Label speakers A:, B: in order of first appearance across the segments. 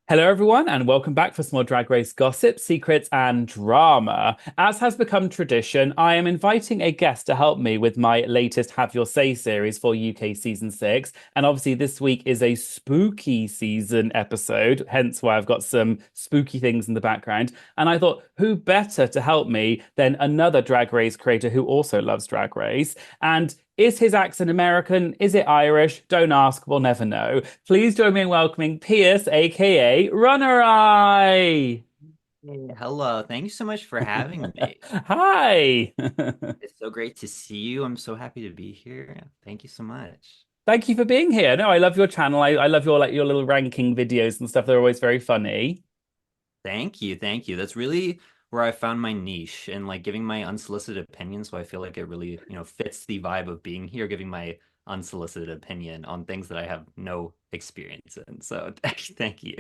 A: Hello, everyone, and welcome back for some more Drag Race gossip, secrets, and drama. As has become tradition, I am inviting a guest to help me with my latest Have Your Say series for UK season 6. And obviously, this week is a spooky season episode, hence why I've got some spooky things in the background. And I thought, who better to help me than another Drag Race creator who also loves Drag Race? And is his accent American? Is it Irish? Don't ask, we'll never know. Please join me in welcoming Pierce, aka RunnerEye.
B: Hey, hello. Thank you so much for having me.
A: Hi.
B: It's so great to see you. I'm so happy to be here. Thank you so much.
A: Thank you for being here. No, I love your channel. I love your your little ranking videos and stuff. They're always very funny.
B: Thank you. Thank you. That's really where I found my niche and like giving my unsolicited opinion. So I feel like it really, fits the vibe of being here, giving my unsolicited opinion on things that I have no experience in. So thank you.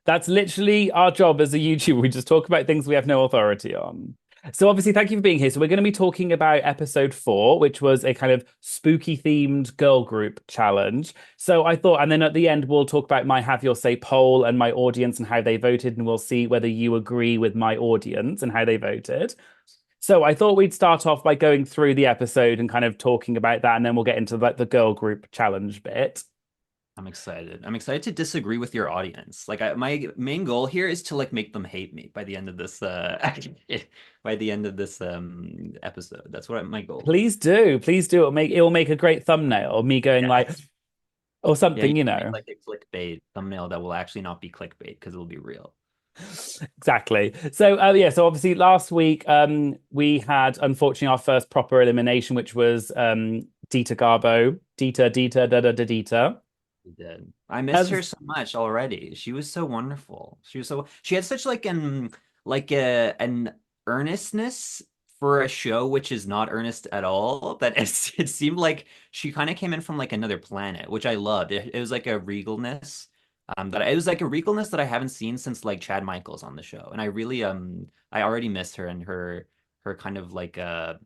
A: That's literally our job as a YouTuber. We just talk about things we have no authority on. So obviously, thank you for being here. So we're going to be talking about episode 4, which was a kind of spooky themed girl group challenge. So I thought, and then at the end, we'll talk about my Have Your Say poll and my audience and how they voted, and we'll see whether you agree with my audience and how they voted. So I thought we'd start off by going through the episode and kind of talking about that, and then we'll get into like the girl group challenge bit.
B: I'm excited. I'm excited to disagree with your audience. My main goal here is to like make them hate me by the end of this by the end of this episode. That's what my goal.
A: Please do. Please do. It will make a great thumbnail, me going like
B: Yes.
A: or
B: Yeah, you
A: something,
B: can make like a clickbait thumbnail that will actually not be clickbait because it'll be real.
A: Exactly. So yeah, so obviously last week we had unfortunately our first proper elimination, which was Dita Garbo. Dita da da da Dita.
B: You did. I missed her
A: As
B: so much already. She was so wonderful. She had such like an earnestness for a show which is not earnest at all that it seemed like she kind of came in from like another planet, which I loved. It was like a regalness. That it was like a regalness that I haven't seen since like Chad Michaels on the show. And I really I already missed her and her kind of like that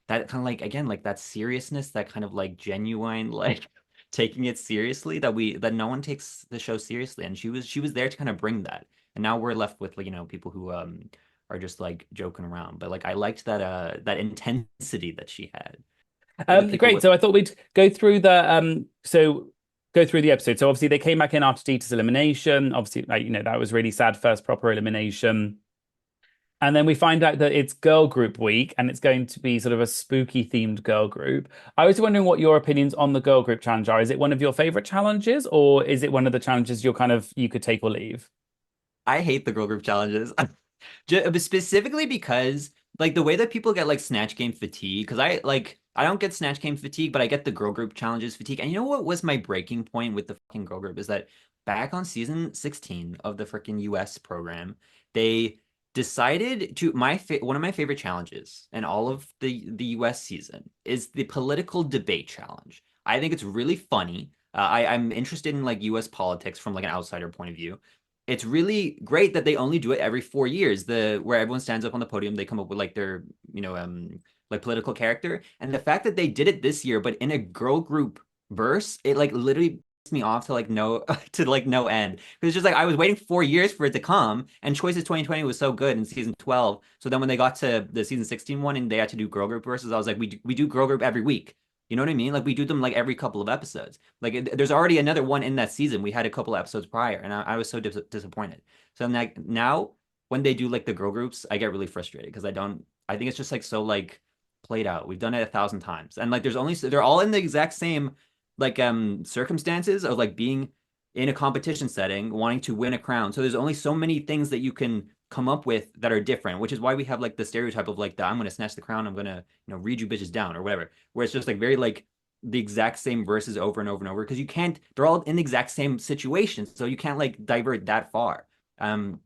B: kind of like again like that seriousness, that kind of like genuine like taking it seriously that no one takes the show seriously, and she was there to kind of bring that, and now we're left with like people who are just like joking around, but like I liked that intensity that she had for the people
A: great.
B: with.
A: So I thought we'd go through the episode. So obviously they came back in after Dita's elimination. Obviously, like, that was really sad, first proper elimination. And then we find out that it's girl group week and it's going to be sort of a spooky themed girl group. I was wondering what your opinions on the girl group challenge are. Is it one of your favorite challenges or is it one of the challenges you could take or leave?
B: I hate the girl group challenges. Specifically because like the way that people get like snatch game fatigue, because I don't get snatch game fatigue, but I get the girl group challenges fatigue. And you know what was my breaking point with the fucking girl group is that back on season 16 of the freaking US program, they decided to one of my favorite challenges in all of the US season is the political debate challenge. I think it's really funny. I'm interested in like US politics from like an outsider point of view. It's really great that they only do it every 4 years. The where everyone stands up on the podium, they come up with like their, like political character. And the fact that they did it this year, but in a girl group verse, it like literally pissed me off to like no to like no end. Because it's just like I was waiting 4 years for it to come, and Choices 2020 was so good in season 12. So then when they got to the season 16 one and they had to do girl group verses, I was like, we do girl group every week. You know what I mean? Like we do them like every couple of episodes. Like there's already another one in that season. We had a couple episodes prior, and I was so disappointed. So now when they do like the girl groups, I get really frustrated because I don't. I think it's just like so like played out. We've done it 1,000 times, and like they're all in the exact same like circumstances of like being in a competition setting, wanting to win a crown. So there's only so many things that you can come up with that are different, which is why we have like the stereotype of like the I'm gonna snatch the crown, I'm gonna read you bitches down or whatever, where it's just like very like the exact same verses over and over and over because you can't, they're all in the exact same situation, so you can't like divert that far. um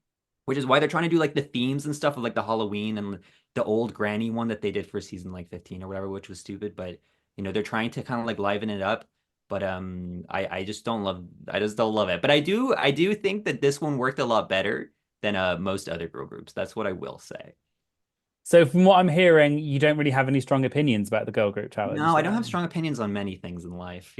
B: which is why they're trying to do like the themes and stuff of like the Halloween and the old granny one that they did for season like 15 or whatever, which was stupid, but they're trying to kind of like liven it up. But I just don't love it, but I do think that this one worked a lot better than most other girl groups. That's what I will say.
A: So from what I'm hearing, you don't really have any strong opinions about the girl group challenge
B: No, I don't have
A: then.
B: strong opinions on many things in life.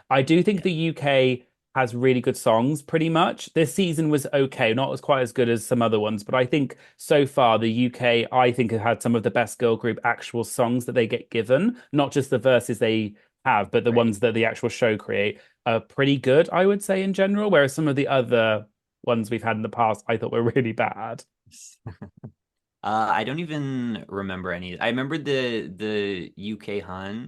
A: I do think
B: Yeah.
A: the UK has really good songs pretty much. This season was okay, not as quite as good as some other ones, but I think so far the UK, I think, have had some of the best girl group actual songs that they get given, not just the verses they have, but the
B: Right.
A: ones that the actual show create are pretty good, I would say in general, whereas some of the other ones we've had in the past I thought were really bad.
B: I don't even remember any. I remember the UK Hun.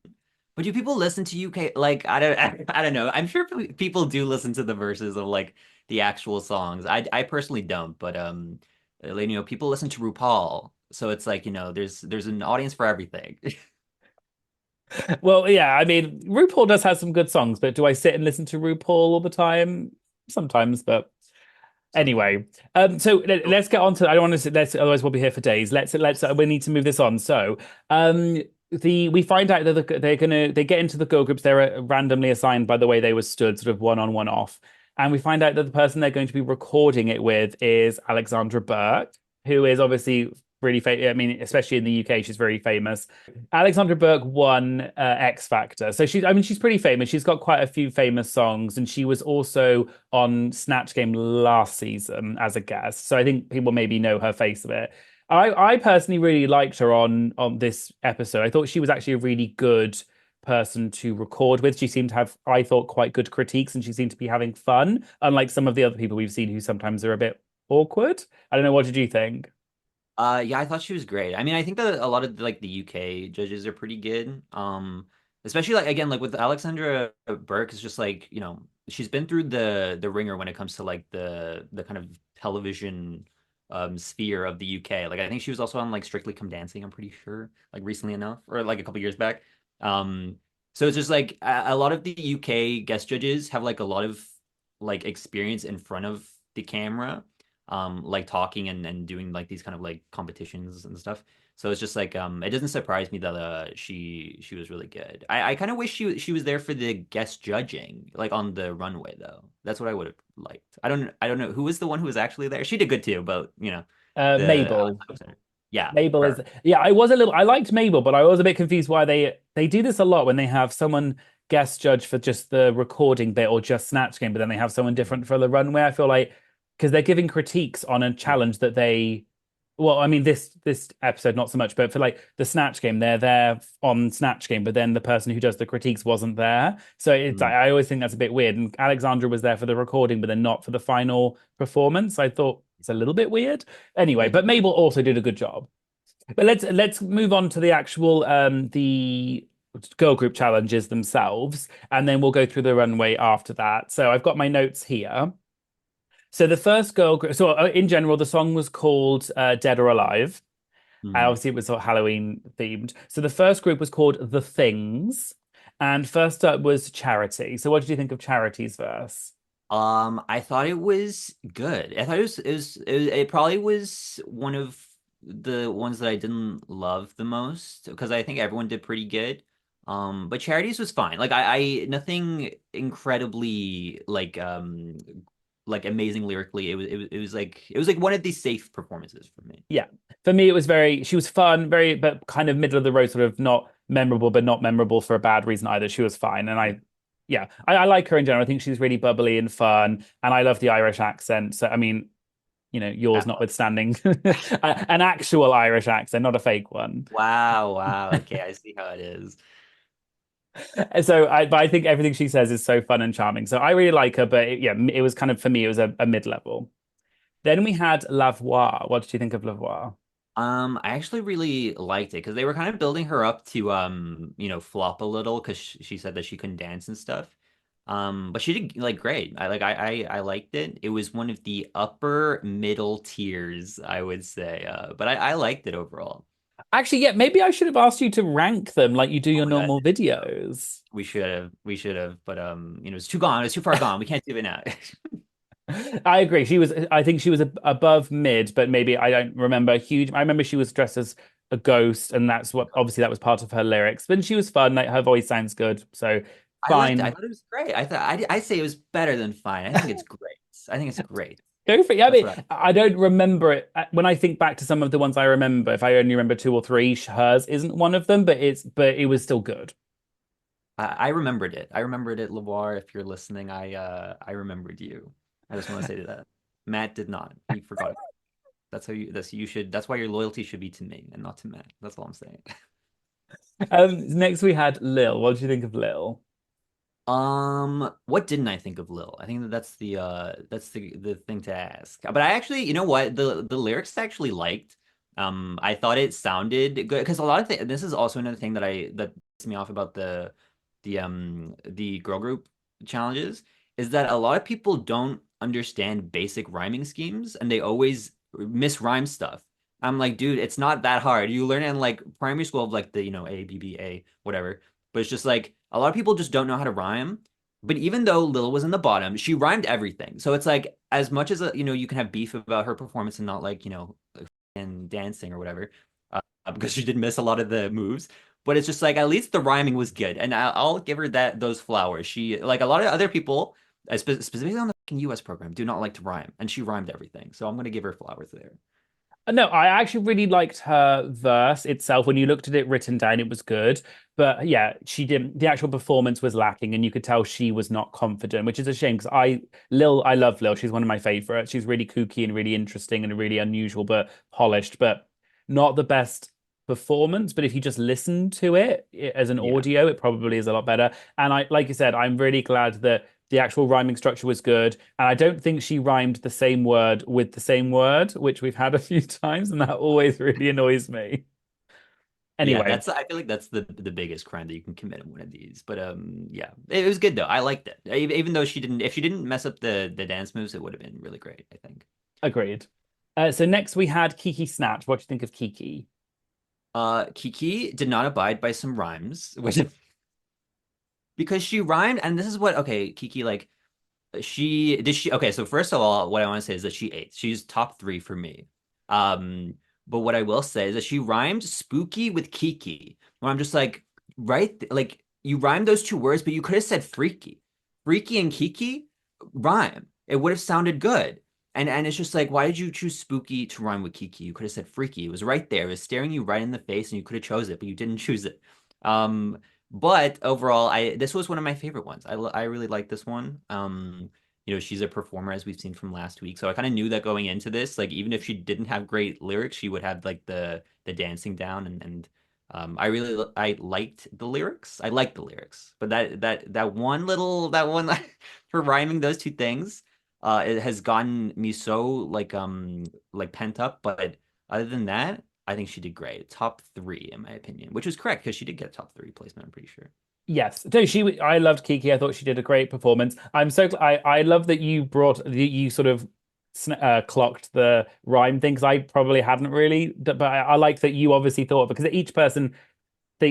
B: But do people listen to UK? Like, I don't I don't know. I'm sure people do listen to the verses of like the actual songs. I personally don't, but people listen to RuPaul. So it's like, there's an audience for everything.
A: Well, yeah, I mean, RuPaul does have some good songs, but do I sit and listen to RuPaul all the time? Sometimes, but
B: Sometimes.
A: anyway, so let's get on to. I don't want to. Let's otherwise we'll be here for days. Let's. We need to move this on. So, we find out that they get into the girl groups. They're randomly assigned by the way they were stood, sort of one on one off, and we find out that the person they're going to be recording it with is Alexandra Burke, who is obviously really famous. I mean, especially in the UK, she's very famous. Alexandra Burke won X Factor, so I mean, she's pretty famous. She's got quite a few famous songs, and she was also on Snatch Game last season as a guest. So I think people maybe know her face a bit. I personally really liked her on this episode. I thought she was actually a really good person to record with. She seemed to have, I thought, quite good critiques, and she seemed to be having fun, unlike some of the other people we've seen who sometimes are a bit awkward. I don't know. What did you think?
B: Yeah, I thought she was great. I mean, I think that a lot of like the UK judges are pretty good. Especially like again, like with Alexandra Burke, is just like, she's been through the ringer when it comes to like the kind of television sphere of the UK. Like I think she was also on like Strictly Come Dancing, I'm pretty sure, like recently enough, or like a couple years back. Um, so it's just like a lot of the UK guest judges have like a lot of like experience in front of the camera, like talking and doing like these kind of like competitions and stuff. So it's just like, it doesn't surprise me that she was really good. I kind of wish she was there for the guest judging, like on the runway though. That's what I would have liked. I don't know who was the one who was actually there. She did good too, but the
A: Mabel.
B: yeah,
A: Mabel is,
B: her.
A: yeah, I liked Mabel, but I was a bit confused why they do this a lot when they have someone guest judge for just the recording bit or just Snatch Game, but then they have someone different for the runway. I feel like because they're giving critiques on a challenge that well, I mean this episode not so much, but for like the Snatch Game, they're there on Snatch Game, but then the person who does the critiques wasn't there. So
B: Mm.
A: I always think that's a bit weird. And Alexandra was there for the recording, but then not for the final performance. I thought it's a little bit weird. Anyway, but
B: Mhm.
A: Mabel also did a good job. But let's move on to the actual the girl group challenges themselves, and then we'll go through the runway after that. So I've got my notes here. So the first girl group, so in general, the song was called "Dead or Alive." And
B: Mhm.
A: obviously, it was sort of Halloween themed. So the first group was called "The Things," and first up was Charity. So what did you think of Charity's verse?
B: I thought it was good. I thought it probably was one of the ones that I didn't love the most because I think everyone did pretty good. But Charities was fine. Like I nothing incredibly like amazing lyrically. It was like one of these safe performances for me.
A: Yeah, for me, it was she was fun, very, but kind of middle of the road, sort of not memorable, but not memorable for a bad reason either. She was fine. And yeah, I like her in general. I think she's really bubbly and fun. And I love the Irish accent. So, I mean, yours notwithstanding, an actual Irish accent, not a fake one.
B: Wow, wow. Okay, I see how it is.
A: So, but I think everything she says is so fun and charming. So I really like her, but yeah, it was kind of, for me, it was a mid-level. Then we had Lavoie. What did you think of Lavoie?
B: I actually really liked it because they were kind of building her up to flop a little because she said that she couldn't dance and stuff. But she did like great. I liked it. It was one of the upper middle tiers, I would say. But I liked it overall.
A: Actually, yeah, maybe I should have asked you to rank them like you do
B: Oh
A: your
B: my God.
A: normal videos.
B: We should have, but it's too gone. It's too far gone. We can't do it now.
A: I agree. I think she was above mid, but maybe I don't remember a huge. I remember she was dressed as a ghost, and that's what obviously that was part of her lyrics. But she was fun. Like her voice sounds good, so
B: I liked it. I
A: fine.
B: thought it was great. I say it was better than fine. I think it's great. I think it's great.
A: Go for it. Yeah, I
B: That's
A: mean,
B: what I.
A: I don't remember it when I think back to some of the ones I remember. If I only remember two or three, hers isn't one of them, but it was still good.
B: I remembered it. I remembered it, LeVar. If you're listening, I remembered you. I just want to say that. Matt did not. He forgot. That's why your loyalty should be to me and not to Matt. That's all I'm saying.
A: Next we had Lil. What did you think of Lil?
B: What didn't I think of Lil? I think that's the thing to ask. But I actually, you know what? The lyrics I actually liked. I thought it sounded good because a lot of things. This is also another thing that pissed me off about the girl group challenges is that a lot of people don't understand basic rhyming schemes and they always misrhyme stuff. I'm like, dude, it's not that hard. You learn it in like primary school of like the, A, B, B, A, whatever. But it's just like a lot of people just don't know how to rhyme. But even though Lil was in the bottom, she rhymed everything. So it's like as much as you can have beef about her performance and not like, and dancing or whatever, because she did miss a lot of the moves. But it's just like at least the rhyming was good, and I'll give her those flowers. She like a lot of other people, specifically on the fucking US program, do not like to rhyme, and she rhymed everything. So I'm gonna give her flowers there.
A: No, I actually really liked her verse itself. When you looked at it written down, it was good. But yeah, she didn't, the actual performance was lacking, and you could tell she was not confident, which is a shame because I love Lil. She's one of my favorites. She's really kooky and really interesting and really unusual, but polished, but not the best performance. But if you just listen to it as an
B: Yeah.
A: audio, it probably is a lot better. And like you said, I'm really glad that the actual rhyming structure was good. And I don't think she rhymed the same word with the same word, which we've had a few times, and that always really annoys me.
B: Yeah,
A: Anyway,
B: I feel like that's the biggest crime that you can commit in one of these. But yeah, it was good though. I liked it. Even though if she didn't mess up the dance moves, it would have been really great, I think.
A: agreed. So next we had Kiki Snatch. What do you think of Kiki?
B: Kiki did not abide by some rhymes, which because she rhymed, and this is what okay, Kiki like she okay, so first of all, what I want to say is that she ate. She's top three for me. Um, but what I will say is that she rhymed spooky with Kiki. Where I'm just like, like you rhymed those two words, but you could have said freaky. Freaky and Kiki rhyme. It would have sounded good. And it's just like, why did you choose spooky to rhyme with Kiki? You could have said freaky. It was right there. It was staring you right in the face, and you could have chose it, but you didn't choose it. Um, but overall, I this was one of my favorite ones. I really like this one. She's a performer as we've seen from last week. So I kind of knew that going into this, like even if she didn't have great lyrics, she would have like the dancing down and I liked the lyrics. I liked the lyrics. But that one for rhyming those two things, it has gotten me so like pent up. But other than that, I think she did great. Top three, in my opinion, which was correct because she did get top three placement, I'm pretty sure.
A: Yes, no, I loved Kiki. I thought she did a great performance. I love that you sort of clocked the rhyme thing because I probably hadn't really, but I like that you obviously thought because each person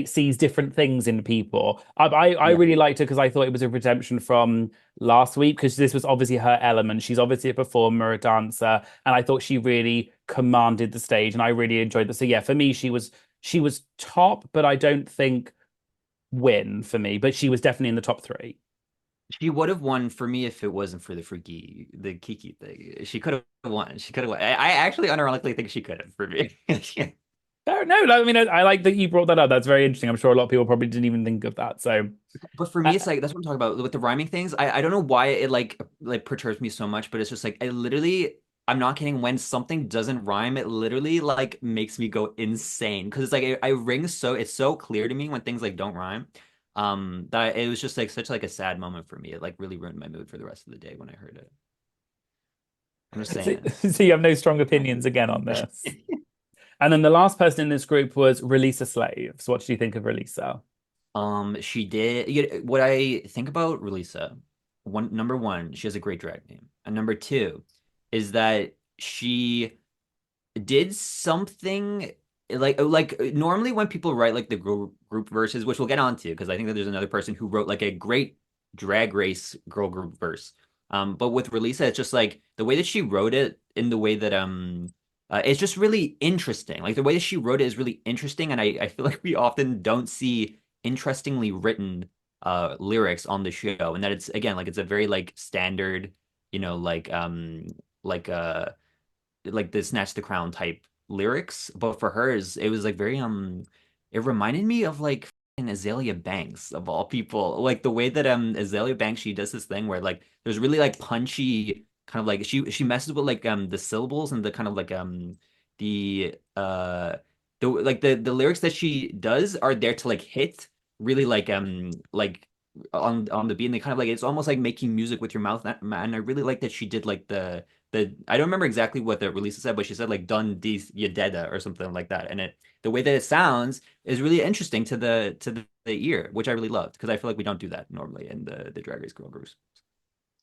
A: sees different things in people. I
B: Yeah.
A: really liked her because I thought it was a redemption from last week because this was obviously her element. She's obviously a performer, a dancer, and I thought she really commanded the stage, and I really enjoyed that. So yeah, for me, she was top, but I don't think win for me, but she was definitely in the top three.
B: She would have won for me if it wasn't for the Kiki thing. She could have won. She could have won. I actually unironically think she could have for me.
A: No, I mean, I like that you brought that up. That's very interesting. I'm sure a lot of people probably didn't even think of that. So,
B: But for
A: uh,
B: me, it's like that's what I'm talking about with the rhyming things. I don't know why it like perturbs me so much, but it's just like I literally I'm not kidding. When something doesn't rhyme, it literally like makes me go insane because it's like I ring so it's so clear to me when things like don't rhyme. That it was just like such like a sad moment for me. It like really ruined my mood for the rest of the day when I heard it. I'm just
A: so,
B: saying.
A: so you have no strong opinions again on this. And then the last person in this group was Releasa Slaves. What do you think of Releasa?
B: She did what I think about Relisa. Number one, she has a great drag name, and number two is that she did something like normally when people write like the group verses, which we'll get onto because I think that there's another person who wrote like a great drag race girl group verse. But with Relisa, it's just like the way that she wrote it in the way that it's just really interesting. Like the way that she wrote it is really interesting, and I feel like we often don't see interestingly written lyrics on the show, and that it's again like it's a very like standard, you know, like uh like the Snatch the Crown type lyrics. But for hers, it was like very it reminded me of like Azalea Banks of all people. Like the way that Azalea Banks, she does this thing where like there's really like punchy kind of like she messes with like the syllables and the kind of like the the lyrics that she does are there to like hit really like on the beat, and they kind of like it's almost like making music with your mouth. And I really like that she did like the I don't remember exactly what the release said, but she said like "Done Dis Yededa" or something like that. And it the way that it sounds is really interesting to the ear, which I really loved because I feel like we don't do that normally in the Drag Race girl groups.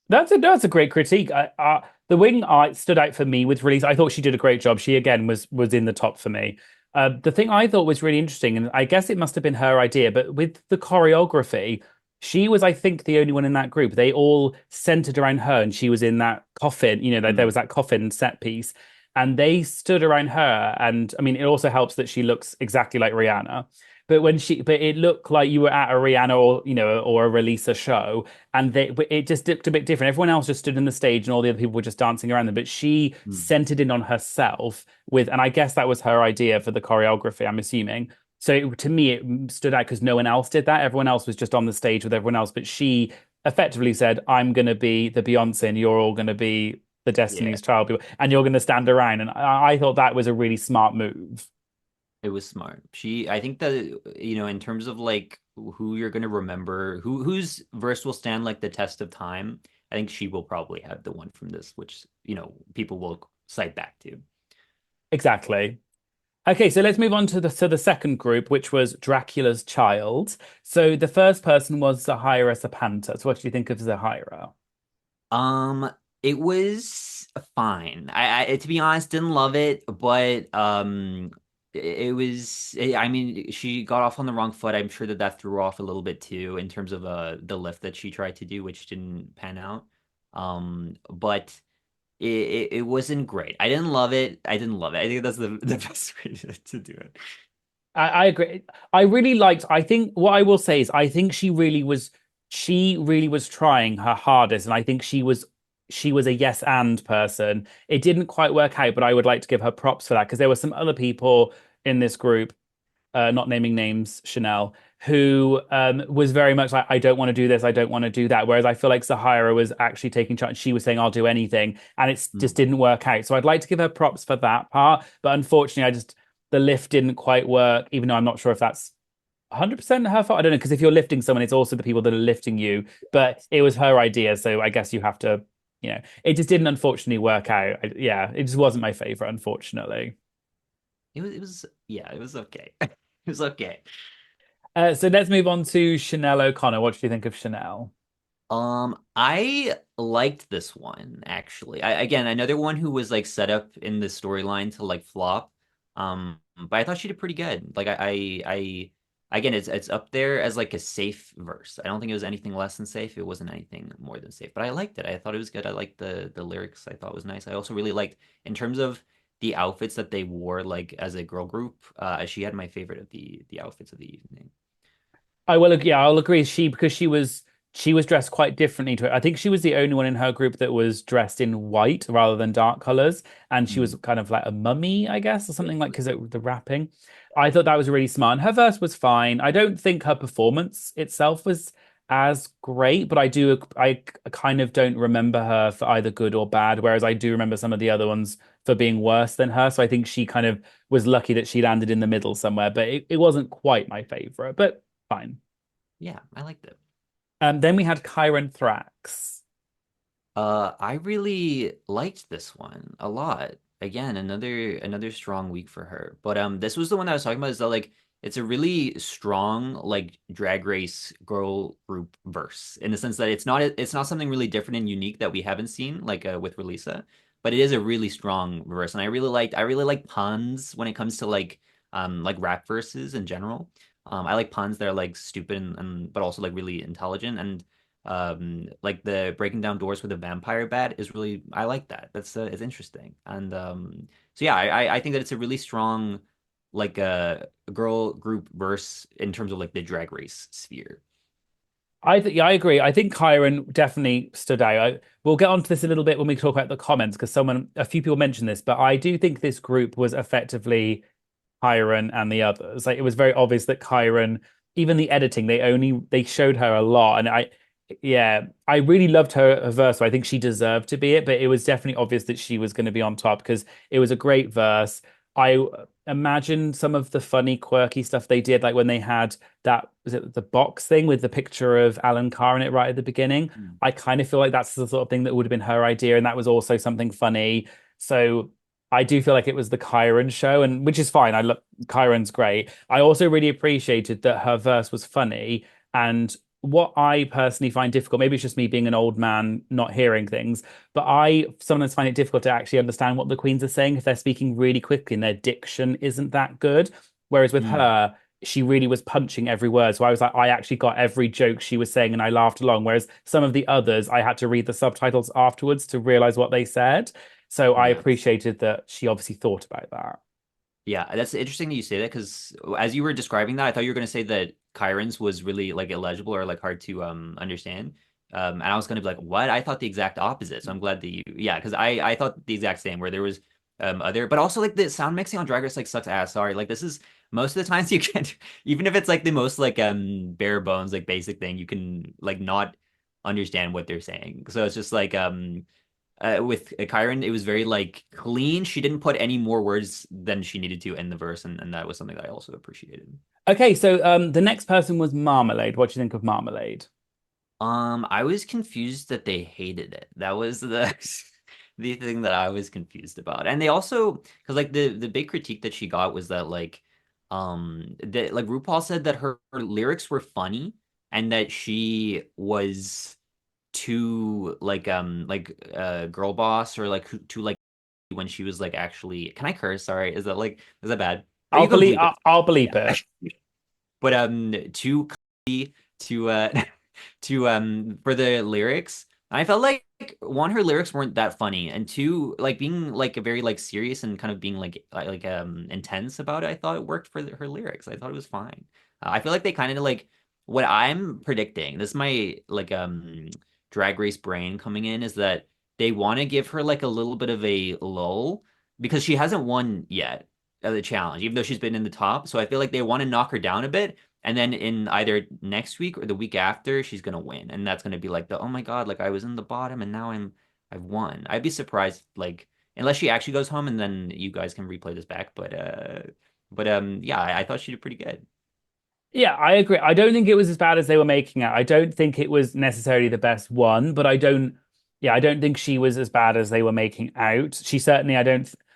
A: That's a great critique. The wing art stood out for me with release. I thought she did a great job. She again was in the top for me. The thing I thought was really interesting, and I guess it must have been her idea, but with the choreography, she was, I think, the only one in that group. They all centered around her, and she was in that coffin. You know, there
B: Mm.
A: was that coffin set piece, and they stood around her. And I mean, it also helps that she looks exactly like Rihanna. But it looked like you were at a Rihanna or or a Relisa show, and it just looked a bit different. Everyone else just stood in the stage, and all the other people were just dancing around them. But she
B: Mm.
A: centered in on herself and I guess that was her idea for the choreography. I'm assuming. So to me, it stood out because no one else did that. Everyone else was just on the stage with everyone else, but she effectively said, "I'm going to be the Beyonce, and you're all going to be the
B: Yeah,
A: Destiny's Child people, and you're going to stand around." And I thought that was a really smart move.
B: it was smart. I think that in terms of like who you're gonna remember, whose verse will stand like the test of time, I think she will probably have the one from this, which people will cite back to.
A: Exactly. Okay, so let's move on to the second group, which was Dracula's Child. So the first person was Zahira Sapanta. So what do you think of Zahira?
B: Um, it was fine. To be honest, didn't love it, but it was. I mean, she got off on the wrong foot. I'm sure that that threw her off a little bit too in terms of the lift that she tried to do, which didn't pan out. But it wasn't great. I didn't love it. I didn't love it. I think that's the best way to do it.
A: I agree. I think what I will say is I think she really was trying her hardest, and I think she was a yes and person. It didn't quite work out, but I would like to give her props for that because there were some other people in this group, not naming names, Chanel, who was very much like, I don't want to do this, I don't want to do that. Whereas I feel like Sahara was actually taking charge. She was saying, I'll do anything. And it's just
B: Hmm.
A: didn't work out. So I'd like to give her props for that part. But unfortunately, the lift didn't quite work, even though I'm not sure if that's 100% her fault. I don't know. Because if you're lifting someone, it's also the people that are lifting you. But it was her idea. So I guess you have to, it just didn't unfortunately work out. Yeah, it just wasn't my favorite, unfortunately.
B: It was yeah, it was okay. It was okay.
A: So let's move on to Chanel O'Connor. What do you think of Chanel?
B: I liked this one actually. Again, another one who was like set up in the storyline to like flop. But I thought she did pretty good. Like again, it's up there as like a safe verse. I don't think it was anything less than safe. It wasn't anything more than safe. But I liked it. I thought it was good. I liked the lyrics. I thought it was nice. I also really liked in terms of the outfits that they wore like as a girl group. She had my favorite of the outfits of the evening.
A: Yeah, I'll agree. Because she was dressed quite differently to it. I think she was the only one in her group that was dressed in white rather than dark colors, and she was
B: Mm.
A: kind of like a mummy, I guess, or
B: Yeah.
A: something like because the wrapping. I thought that was really smart. And her verse was fine. I don't think her performance itself was as great, but I kind of don't remember her for either good or bad, whereas I do remember some of the other ones for being worse than her. So I think she kind of was lucky that she landed in the middle somewhere, but it wasn't quite my favorite, but fine.
B: Yeah, I liked it.
A: Then we had Kyran Thrax.
B: I really liked this one a lot. Again, another strong week for her. But this was the one that I was talking about is that like it's a really strong like drag race girl group verse in the sense that it's not something really different and unique that we haven't seen like with Relisa, but it is a really strong verse. And I really like puns when it comes to like rap verses in general. I like puns that are like stupid and but also like really intelligent and like the breaking down doors with a vampire bat is really I like that. That's it's interesting. And so yeah, I think that it's a really strong like girl group verse in terms of like the drag race sphere.
A: Yeah, I agree. I think Kyran definitely stood out. We'll get onto this a little bit when we talk about the comments because a few people mentioned this, but I do think this group was effectively Kyran and the others. Like it was very obvious that Kyran even the editing, they showed her a lot, and yeah, I really loved her verse. So I think she deserved to be it, but it was definitely obvious that she was going to be on top because it was a great verse. I imagine some of the funny, quirky stuff they did, like when they had that, was it the box thing with the picture of Alan Carr in it right at the beginning?
B: Mm.
A: I kind of feel like that's the sort of thing that would have been her idea, and that was also something funny. So I do feel like it was the Kyran show, and which is fine. I love Kyran's great. I also really appreciated that her verse was funny, and what I personally find difficult, maybe it's just me being an old man not hearing things, but I sometimes find it difficult to actually understand what the queens are saying if they're speaking really quickly and their diction isn't that good. Whereas with
B: Mm.
A: her, she really was punching every word. So I was like, I actually got every joke she was saying and I laughed along. Whereas some of the others, I had to read the subtitles afterwards to realize what they said. So I
B: Yes.
A: appreciated that she obviously thought about that.
B: Yeah, that's interesting that you say that because as you were describing that, I thought you were going to say that Kyron's was really like illegible or like hard to understand. And I was going to be like, what? I thought the exact opposite. So I'm glad that yeah, because I thought the exact same where there was other, but also like the sound mixing on Drag Race like sucks ass. Sorry, like this is most of the times you can, even if it's like the most like bare bones like basic thing, you can like not understand what they're saying. So it's just like with Kyron, it was very like clean. She didn't put any more words than she needed to in the verse, and that was something that I also appreciated.
A: Okay, so the next person was Marmalade. What do you think of Marmalade?
B: I was confused that they hated it. That was the the thing that I was confused about. And they also because like the big critique that she got was that that like RuPaul said that her lyrics were funny and that she was too girl boss or like too like when she was like actually can I curse? Sorry. Is that bad? Or you can bleep it.
A: I'll bleep
B: Yeah.
A: it.
B: But too to to for the lyrics. I felt like one, her lyrics weren't that funny, and two, like being like a very like serious and kind of being intense about it. I thought it worked for her lyrics. I thought it was fine. I feel like they kind of like what I'm predicting. This is my drag race brain coming in is that they want to give her like a little bit of a lull because she hasn't won yet the challenge, even though she's been in the top. So I feel like they want to knock her down a bit. And then in either next week or the week after, she's gonna win. And that's gonna be like the oh my God, like I was in the bottom and now I've won. I'd be surprised, like, unless she actually goes home and then you guys can replay this back. But yeah, I thought she did pretty good.
A: Yeah, I agree. I don't think it was as bad as they were making it. I don't think it was necessarily the best one, but I don't think she was as bad as they were making out. She certainly,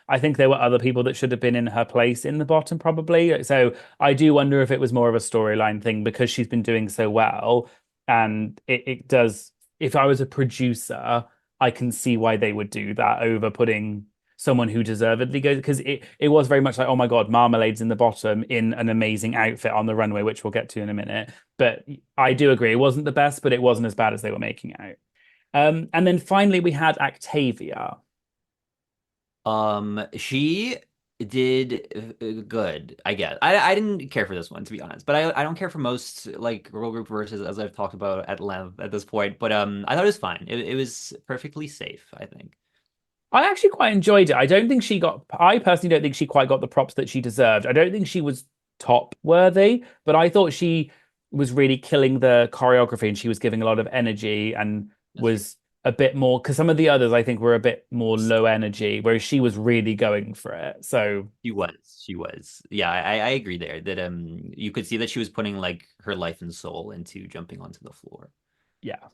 A: I think there were other people that should have been in her place in the bottom, probably. So I do wonder if it was more of a storyline thing because she's been doing so well. And it does, if I was a producer, I can see why they would do that over putting someone who deservedly goes because it was very much like, oh my God, Marmalade's in the bottom in an amazing outfit on the runway, which we'll get to in a minute. But I do agree, it wasn't the best, but it wasn't as bad as they were making it out. And then finally we had Octavia.
B: She did good, I guess. I didn't care for this one to be honest, but I don't care for most like girl group verses as I've talked about at length at this point. But I thought it was fine. It was perfectly safe, I think.
A: I actually quite enjoyed it. I personally don't think she quite got the props that she deserved. I don't think she was top worthy, but I thought she was really killing the choreography and she was giving a lot of energy and
B: That's true.
A: was a bit more because some of the others I think were a bit more low energy, whereas she was really going for it. So
B: She was. She was. Yeah, I agree there that you could see that she was putting like her life and soul into jumping onto the floor.
A: yeah.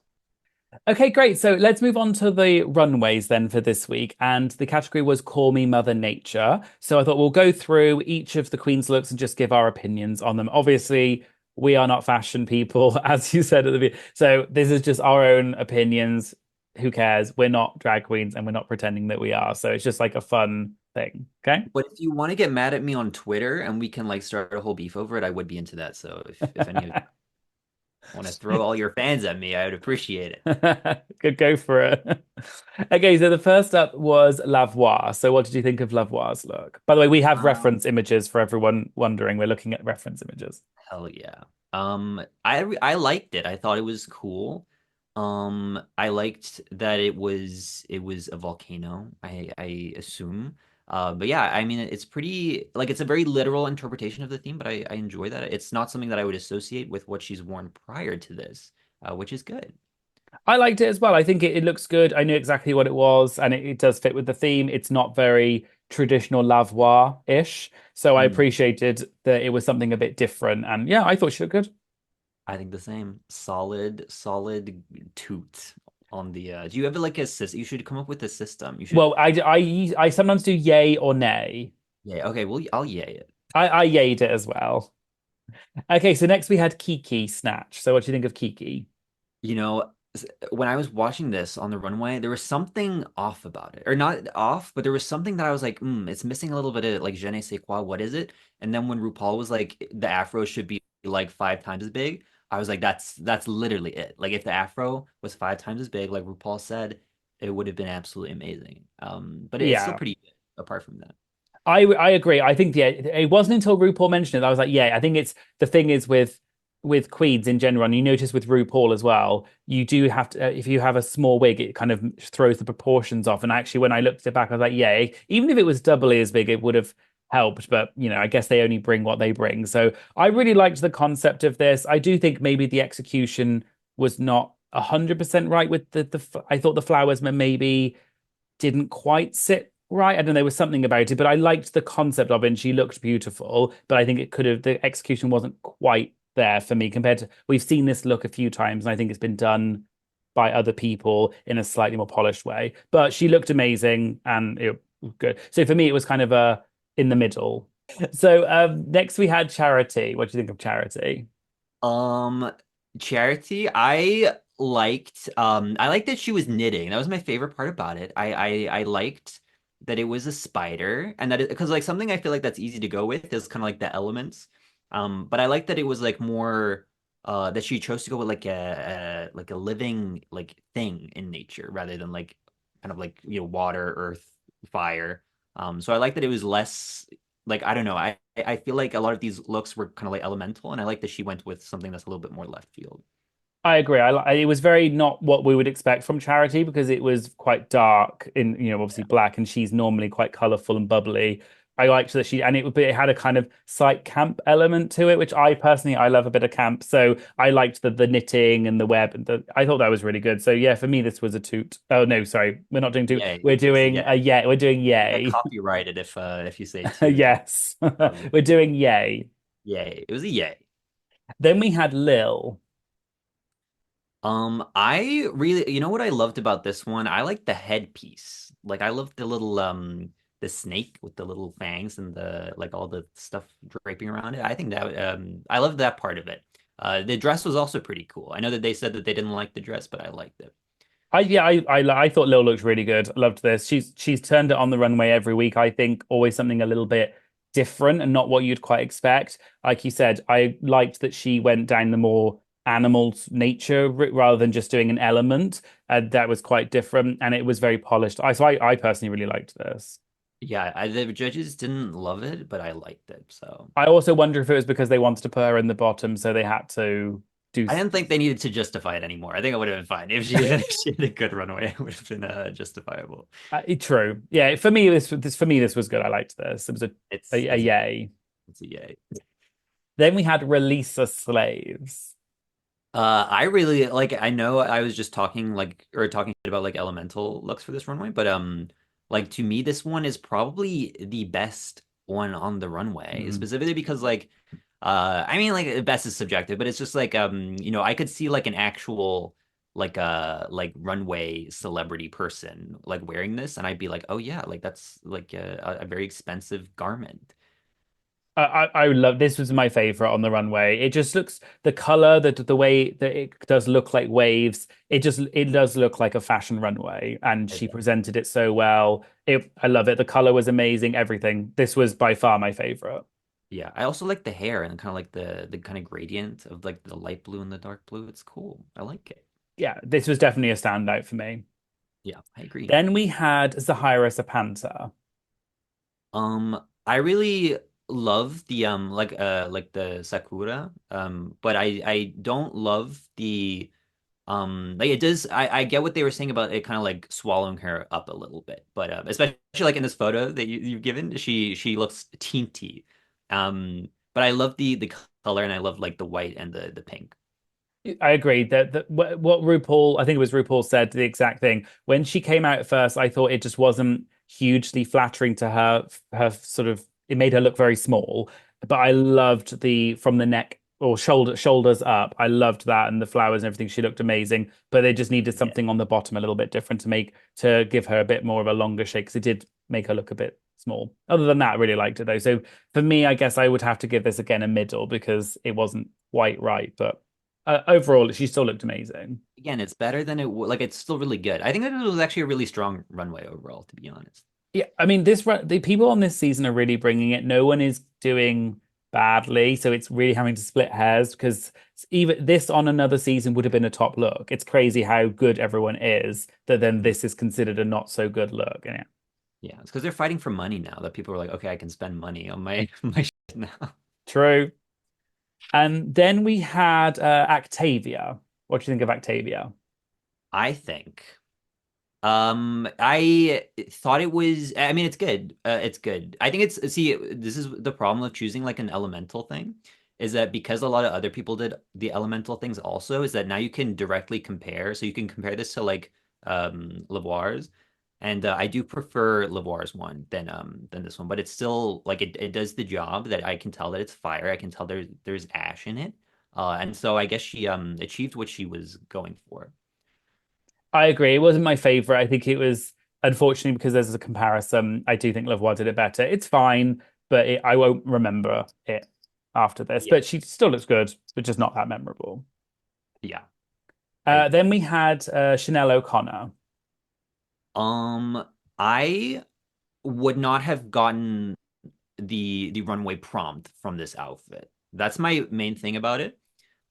A: Okay, great. So let's move on to the runways then for this week. And the category was Call Me Mother Nature. So I thought we'll go through each of the Queen's looks and just give our opinions on them. Obviously, we are not fashion people, as you said at the beginning. So this is just our own opinions. Who cares? We're not drag queens and we're not pretending that we are. So it's just like a fun thing. Okay.
B: But if you want to get mad at me on Twitter and we can like start a whole beef over it, I would be into that. So if any of you want to throw all your fans at me, I would appreciate it.
A: Could go for it. Okay, so the first up was Lavoie. So what did you think of Lavoie's look? By the way, we have
B: Um,
A: reference images for everyone wondering. We're looking at reference images.
B: Hell yeah. I liked it. I thought it was cool. I liked that it was a volcano. I assume. But yeah, I mean, it's pretty like it's a very literal interpretation of the theme, but I enjoy that. It's not something that I would associate with what she's worn prior to this, which is good.
A: I liked it as well. I think it looks good. I knew exactly what it was, and it does fit with the theme. It's not very traditional lavoie-ish. So I
B: Mm,
A: appreciated that it was something a bit different. And yeah, I thought she looked good.
B: I think the same. Solid toot on the. Do you have like a system? You should come up with a system. You should.
A: Well, I sometimes do yay or nay.
B: Yeah. Okay. Well, I'll yay it.
A: I yayed it as well. Okay, so next we had Kiki Snatch. So what do you think of Kiki?
B: You know, when I was watching this on the runway, there was something off about it, or not off, but there was something that I was like, it's missing a little bit of like je ne sais quoi. What is it? And then when RuPaul was like, the afro should be like 5 times as big, I was like, that's literally it. Like if the afro was 5 times as big, like RuPaul said, it would have been absolutely amazing. But it's still
A: Yeah.
B: pretty good apart from that.
A: I agree. I think yeah, it wasn't until RuPaul mentioned it that I was like, yeah, I think it's the thing is with queens in general, and you notice with RuPaul as well, you do have to if you have a small wig, it kind of throws the proportions off. And actually, when I looked it back, I was like, yeah, even if it was doubly as big, it would have helped. But you know, I guess they only bring what they bring. So I really liked the concept of this. I do think maybe the execution was not 100% right with I thought the flowers maybe didn't quite sit right. I don't know, there was something about it, but I liked the concept of it and she looked beautiful. But I think it could have, the execution wasn't quite there for me compared to, we've seen this look a few times and I think it's been done by other people in a slightly more polished way. But she looked amazing and it was good. So for me, it was kind of a in the middle. So next we had Charity. What do you think of Charity?
B: Um, Charity, I liked that she was knitting. That was my favorite part about it. I liked that it was a spider and that it because like something I feel like that's easy to go with is kind of like the elements. But I like that it was like more that she chose to go with like a living like thing in nature rather than like kind of like water, earth, fire. So I like that it was less like I don't know. I feel like a lot of these looks were kind of like elemental, and I like that she went with something that's a little bit more left field.
A: I agree. It was very not what we would expect from Charity because it was quite dark in, obviously
B: Yeah.
A: black, and she's normally quite colorful and bubbly. I liked that she, and it had a kind of slight camp element to it, which I love a bit of camp. So I liked the knitting and the web, and I thought that was really good. So yeah, for me, this was a toot. Oh no, sorry, we're not doing toot.
B: Yay.
A: We're
B: It's a
A: doing a
B: yay.
A: yeah, we're doing
B: You get
A: yay.
B: copyrighted if you say toot.
A: Yes,
B: Um,
A: we're doing yay.
B: yay. It was a yay.
A: Then we had Lil.
B: I really, you know what I loved about this one? I like the headpiece. Like I loved the little the snake with the little fangs and the like all the stuff draping around it. I think that I loved that part of it. The dress was also pretty cool. I know that they said that they didn't like the dress, but I liked it.
A: I thought Lil looked really good. I loved this. She's turned it on the runway every week. I think always something a little bit different and not what you'd quite expect. Like you said, I liked that she went down the more animals nature rather than just doing an element. That was quite different and it was very polished. I personally really liked this.
B: Yeah, the judges didn't love it, but I liked it. So
A: I also wonder if it was because they wanted to put her in the bottom, so they had to do.
B: I didn't think they needed to justify it anymore. I think it would have been fine if she if she had a good runway. It would have been justifiable.
A: True. Yeah, for me this was good. I liked this. It was a
B: It's a
A: yay.
B: it's a yay.
A: Then we had Release the Slaves.
B: I really like. I know I was just talking talking about like elemental looks for this runway, but like to me, this one is probably the best one on the runway,
A: Mm.
B: specifically because like, I mean, like the best is subjective, but it's just like, I could see like an actual like runway celebrity person like wearing this, and I'd be like, oh yeah, like that's like a very expensive garment.
A: I love this was my favorite on the runway. It just looks the color, the way that it does look like waves. It does look like a fashion runway, and she presented it so well. I love it. The color was amazing. Everything. This was by far my favorite.
B: Yeah, I also like the hair and kind of like the kind of gradient of like the light blue and the dark blue. It's cool. I like it.
A: Yeah, this was definitely a standout for me.
B: Yeah, I agree.
A: Then we had Zahira Sapanta.
B: I really love the like the Sakura. But I don't love the Like it does. I get what they were saying about it, kind of like swallowing her up a little bit, but especially like in this photo that you've given, she looks teenty. But I love the color, and I love like the white and the pink.
A: I agree that what RuPaul, I think it was RuPaul said the exact thing. When she came out at first, I thought it just wasn't hugely flattering to her sort of it made her look very small. But I loved the from the neck or shoulders up. I loved that and the flowers and everything. She looked amazing. But they just needed
B: Yeah.
A: something on the bottom a little bit different to give her a bit more of a longer shape because it did make her look a bit small. Other than that, I really liked it though. So for me, I guess I would have to give this again a middle because it wasn't quite right, but overall, she still looked amazing.
B: Again, it's better than like it's still really good. I think that it was actually a really strong runway overall, to be honest.
A: Yeah, I mean, the people on this season are really bringing it. No one is doing badly, so it's really having to split hairs because even this on another season would have been a top look. It's crazy how good everyone is that then
B: Mhm.
A: this is considered a not so good look. Yeah,
B: Yeah, it's because they're fighting for money now that people are like, okay, I can spend money on my my shit now.
A: true. And then we had Actavia. What do you think of Actavia?
B: I think. I thought it was. I mean, it's good. It's good. I think it's. See, this is the problem of choosing like an elemental thing, is that because a lot of other people did the elemental things also, is that now you can directly compare. So you can compare this to like Lavoir's, and I do prefer Lavoir's one than this one, but it's still like it does the job that I can tell that it's fire. I can tell there's ash in it, and so I guess she achieved what she was going for.
A: I agree. It wasn't my favorite. I think it was unfortunately because there's a comparison. I do think Love One did it better. It's fine, but I won't remember it after this.
B: Yeah,
A: But she still looks good, but just not that memorable.
B: yeah, I
A: Then
B: agree.
A: we had Chanel O'Connor.
B: Um, I would not have gotten the runway prompt from this outfit. That's my main thing about it.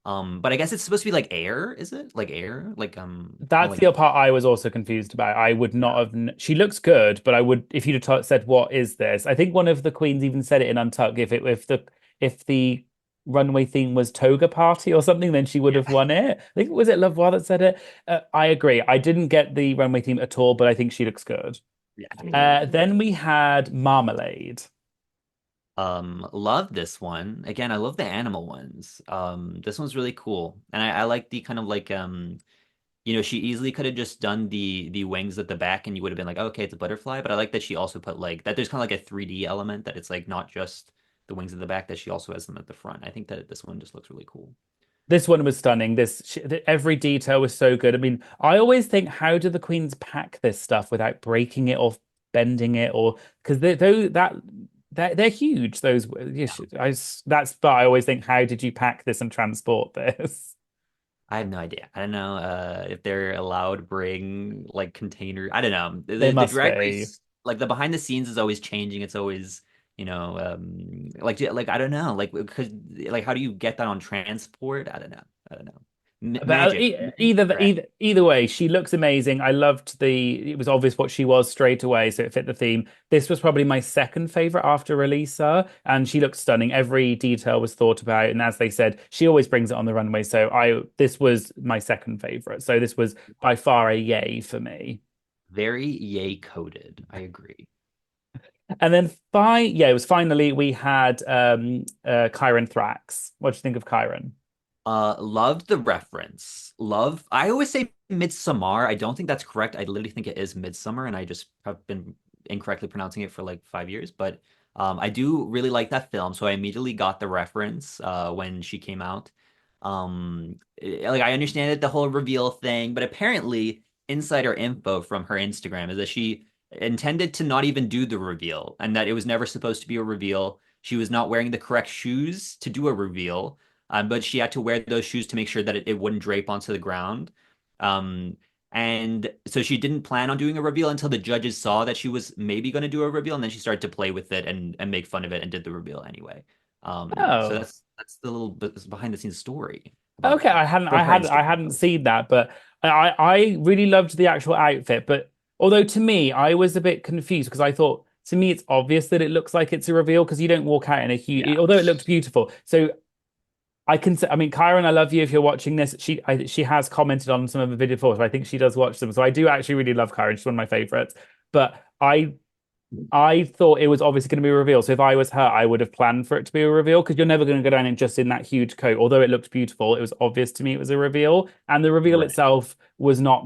B: But I guess it's supposed to be like air, is it? Like air? Like kind of
A: That's
B: like
A: the part I was also confused about. I would not
B: yeah.
A: have. She looks good, but I would if you'd have said, "What is this?" I think one of the queens even said it in Untucked. If the runway theme was Toga Party or something, then she would
B: Yeah.
A: have won it. I think was it Lavoie that said it. I agree. I didn't get the runway theme at all, but I think she looks good.
B: Yeah.
A: Then we had Marmalade.
B: Love this one. Again, I love the animal ones. This one's really cool. And I like the kind of like she easily could have just done the wings at the back and you would have been like, oh, okay, it's a butterfly. But I like that she also put like that there's kind of like a 3D element that it's like not just the wings at the back, that she also has them at the front. I think that this one just looks really cool.
A: This one was stunning. Every detail was so good. I mean, I always think, how do the queens pack this stuff without breaking it or bending it, or because they're huge. Those
B: Yeah.
A: that's. But I always think, how did you pack this and transport this?
B: I have no idea. I don't know if they're allowed to bring like container. I don't know.
A: They
B: The
A: must
B: drag
A: be.
B: race, like the behind the scenes is always changing. It's always, like I don't know, like because like how do you get that on transport? I don't know. I don't know. M
A: But
B: magic,
A: either
B: drag.
A: either way, she looks amazing. I loved the. It was obvious what she was straight away, so it fit the theme. This was probably my second favorite after Elisa, and she looks stunning. Every detail was thought about, and as they said, she always brings it on the runway. So I this was my second favorite. So this was by far a yay for me.
B: Very yay coded. I agree.
A: And then it was finally we had Kyran Thrax. What do you think of Kyran?
B: Loved the reference. Love. I always say Midsummer. I don't think that's correct. I literally think it is Midsummer, and I just have been incorrectly pronouncing it for like 5 years. But I do really like that film, so I immediately got the reference when she came out. Like I understand it, the whole reveal thing, but apparently insider info from her Instagram is that she intended to not even do the reveal, and that it was never supposed to be a reveal. She was not wearing the correct shoes to do a reveal, but she had to wear those shoes to make sure that it wouldn't drape onto the ground. Um, and so she didn't plan on doing a reveal until the judges saw that she was maybe going to do a reveal, and then she started to play with it and make fun of it and did the reveal anyway. So
A: Oh,
B: that's the little behind the scenes story about
A: okay.
B: that from her
A: I
B: Instagram
A: hadn't
B: post.
A: seen that, but I really loved the actual outfit. But although to me, I was a bit confused because I thought to me it's obvious that it looks like it's a reveal because you don't walk out in a huge.
B: Yeah.
A: Although it looked beautiful, so I can say, I mean, Kyran, I love you if you're watching this. She has commented on some of the video before, so I think she does watch them. So I do actually really love Kyran. She's one of my favorites. But I thought it was obviously going to be a reveal. So if I was her, I would have planned for it to be a reveal because you're never going to go down in just in that huge coat. Although it looked beautiful, it was obvious to me it was a reveal. And the reveal
B: Right.
A: itself was not,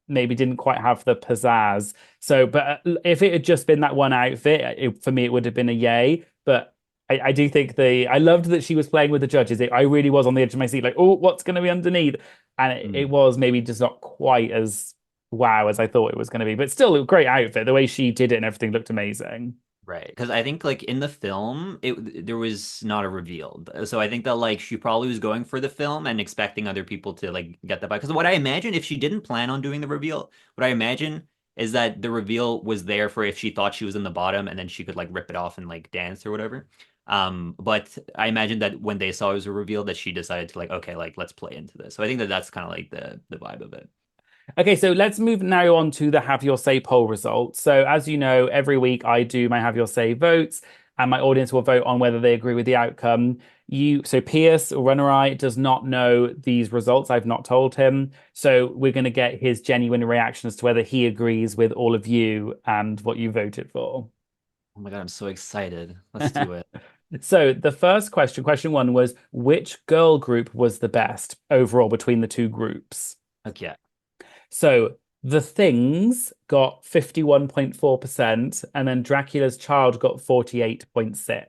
A: maybe didn't quite have the pizzazz. So, but if it had just been that one outfit, for me, it would have been a yay. But I do think I loved that she was playing with the judges. I really was on the edge of my seat, like, oh, what's going to be underneath? And it
B: Mm.
A: was maybe just not quite as wow as I thought it was going to be, but still a great outfit. The way she did it and everything looked amazing.
B: Right. Because I think like in the film, it there was not a reveal. So I think that like she probably was going for the film and expecting other people to like get that by. Because what I imagine if she didn't plan on doing the reveal, what I imagine is that the reveal was there for if she thought she was in the bottom and then she could like rip it off and like dance or whatever. But I imagine that when they saw it was a reveal that she decided to like, okay, like let's play into this. So I think that that's kind of like the vibe of it.
A: Okay, so let's move now on to the Have Your Say poll results. So, as you know, every week I do my Have Your Say votes, and my audience will vote on whether they agree with the outcome. So Pierce, RunnerEye, does not know these results. I've not told him. So, we're going to get his genuine reaction as to whether he agrees with all of you and what you voted for.
B: Oh my God, I'm so excited. Let's do it.
A: So, the first question, question one, was which girl group was the best overall between the two groups?
B: Okay.
A: So The Things got 51.4%, and then Dracula's Child got 48.6.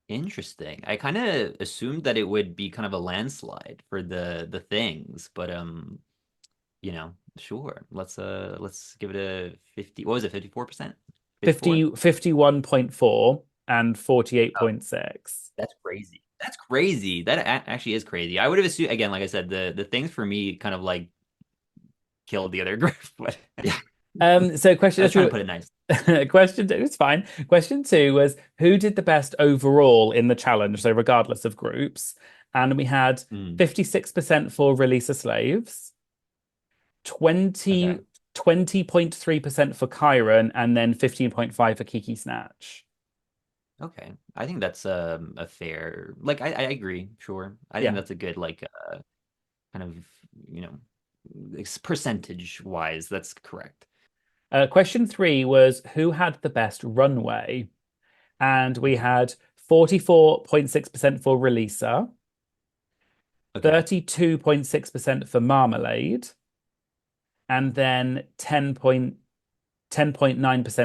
B: Interesting. I kind of assumed that it would be kind of a landslide for the things, but sure. Let's give it a 50. What was it? 54%? 54?
A: 51.4 and
B: Oh,
A: 48.6.
B: that's crazy. That's crazy. That actually is crazy. I would have assumed again, like I said, the things for me kind of like killed the other group, but yeah,
A: So
B: I was trying to put it nice.
A: question two, it's fine. Question two was who did the best overall in the challenge? So regardless of groups. And we had
B: Mm,
A: 56% for Release the Slaves,
B: okay.
A: 20.3% for Kyran, and then 15.5 for Kiki Snatch.
B: Okay. I think that's a fair like I agree, sure. I think
A: Yeah.
B: that's a good like kind of, you know, percentage wise, that's correct.
A: Question three was who had the best runway? And we had 44.6% for Releaser,
B: Okay.
A: 32.6% for Marmalade, and then 10.9%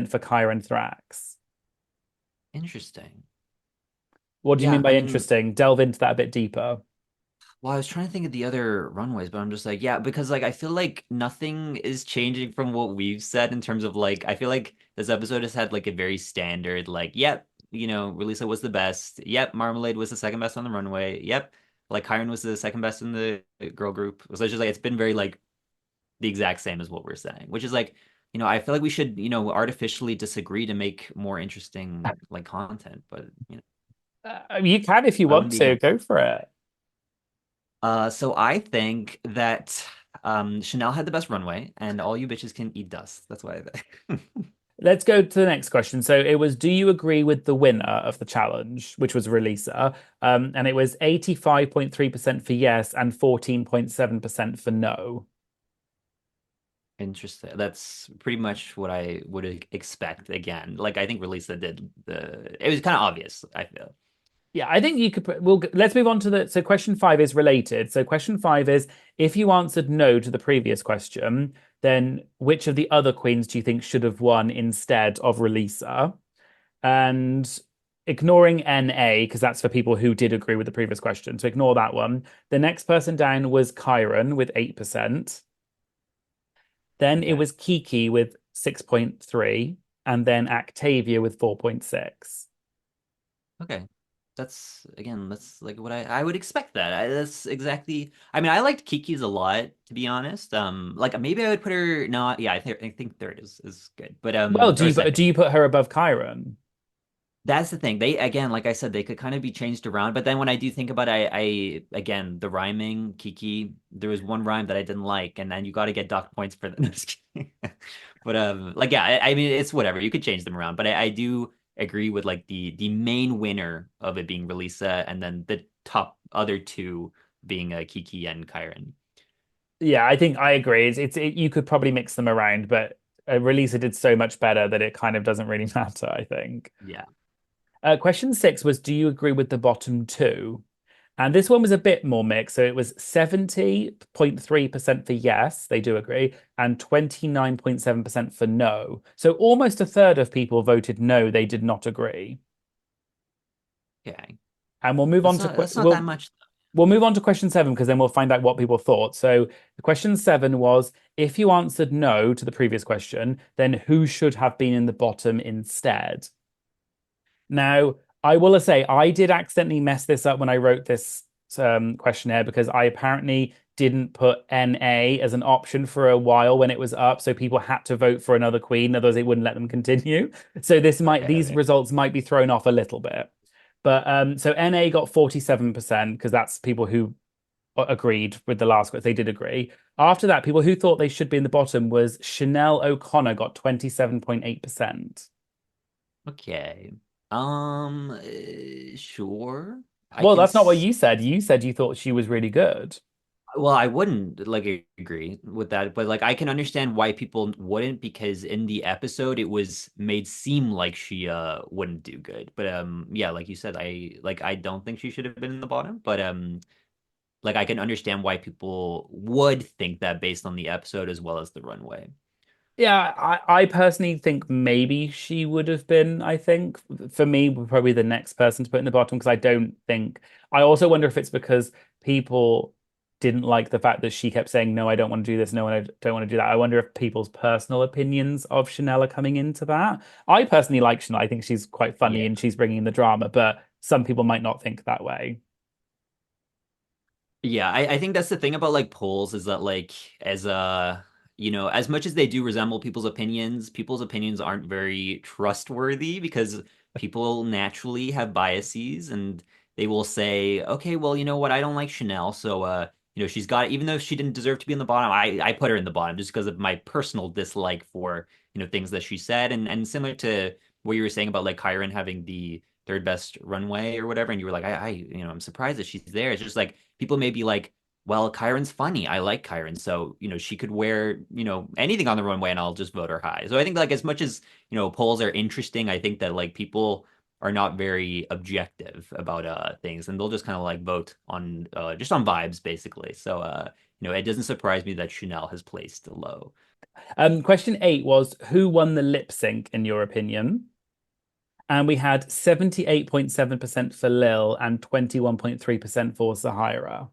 A: for Kyron Thrax.
B: Interesting.
A: What do you mean
B: Yeah,
A: by
B: I mean,
A: interesting? Delve into that a bit deeper.
B: well, I was trying to think of the other runways, but I'm just like, yeah, because like I feel like nothing is changing from what we've said in terms of like I feel like this episode has had like a very standard like, yep, Relisa was the best. Yep, Marmalade was the second best on the runway. Yep, like Kyron was the second best in the girl group. So it's just like it's been very like the exact same as what we're saying, which is like, I feel like we should, artificially disagree to make more interesting like content, but
A: You can if you
B: I
A: want
B: wouldn't be
A: to.
B: against
A: Go
B: it.
A: for it.
B: So I think that Chanel had the best runway, and all you bitches can eat dust. That's what I think.
A: Let's go to the next question. So it was, do you agree with the winner of the challenge, which was Releaser? And it was 85.3% for yes and 14.7% for no.
B: Interesting. That's pretty much what I would expect. Again, like I think Relisa did the. It was kind of obvious, I feel.
A: Yeah, I think you could put, let's move on to so question five is related. So question five is, if you answered no to the previous question, then which of the other queens do you think should have won instead of Releaser? And ignoring NA, because that's for people who did agree with the previous question. So ignore that one. The next person down was Kyron with 8%. Then it
B: Okay.
A: was Kiki with 6.3, and then Actavia with 4.6.
B: Okay. That's like what I would expect that. That's exactly. I mean, I liked Kiki's a lot, to be honest. Like maybe I would put her not. Yeah, I think third is good, but
A: Well,
B: or
A: do
B: second.
A: you put her above Kyron?
B: That's the thing. They again, like I said, they could kind of be changed around. But then when I do think about it, I again the rhyming Kiki. There was one rhyme that I didn't like, and then you got to get dock points for that. But like yeah, I mean it's whatever. You could change them around, but I do. agree with like the main winner of it being Relisa, and then the top other two being Kiki and Kyran.
A: Yeah, I think I agree. You could probably mix them around, but Releaser did so much better that it kind of doesn't really matter, I think.
B: Yeah.
A: Question six was, do you agree with the bottom two? And this one was a bit more mixed. So it was 70.3% for yes, they do agree, and 29.7% for no. So almost a third of people voted no, they did not agree.
B: Okay.
A: And we'll move on to
B: That's not that much.
A: we'll move on to question seven because then we'll find out what people thought. So the question seven was, if you answered no to the previous question, then who should have been in the bottom instead? Now, I will say I did accidentally mess this up when I wrote this questionnaire because I apparently didn't put NA as an option for a while when it was up, so people had to vote for another queen, otherwise they wouldn't let them continue. So
B: Okay,
A: these
B: okay.
A: results might be thrown off a little bit. But so NA got 47% because that's people who agreed with the last question. They did agree. After that, people who thought they should be in the bottom was Chanel O'Connor got 27.8%.
B: Okay. Sure. I
A: Well,
B: can
A: that's not what
B: s
A: you said. You said you thought she was really good.
B: Well, I wouldn't like agree with that, but like I can understand why people wouldn't because in the episode it was made seem like she wouldn't do good. But yeah, like you said, I don't think she should have been in the bottom, but like I can understand why people would think that based on the episode as well as the runway.
A: Yeah, I personally think maybe she would have been, I think. For me, probably the next person to put in the bottom because I don't think I also wonder if it's because people didn't like the fact that she kept saying, no, I don't want to do this, no, I don't want to do that. I wonder if people's personal opinions of Chanel are coming into that. I personally like Chanel. I think she's quite funny
B: Yeah.
A: and she's bringing in the drama, but some people might not think that way.
B: Yeah, I think that's the thing about like polls is that like as as much as they do resemble people's opinions aren't very trustworthy because people naturally have biases and they will say, okay, well, you know what, I don't like Chanel, so she's got even though she didn't deserve to be in the bottom, I put her in the bottom just because of my personal dislike for, things that she said and similar to what you were saying about like Kyran having the third best runway or whatever, and you were like, I'm surprised that she's there. It's just like people may be like, well, Kyran's funny. I like Kyran, so she could wear anything on the runway, and I'll just vote her high. So I think like as much as polls are interesting, I think that like people are not very objective about things, and they'll just kind of like vote on just on vibes basically. So it doesn't surprise me that Chanel has placed low.
A: Question eight was, who won the lip sync in your opinion? And we had 78.7% for Lil and 21.3% for Sahira.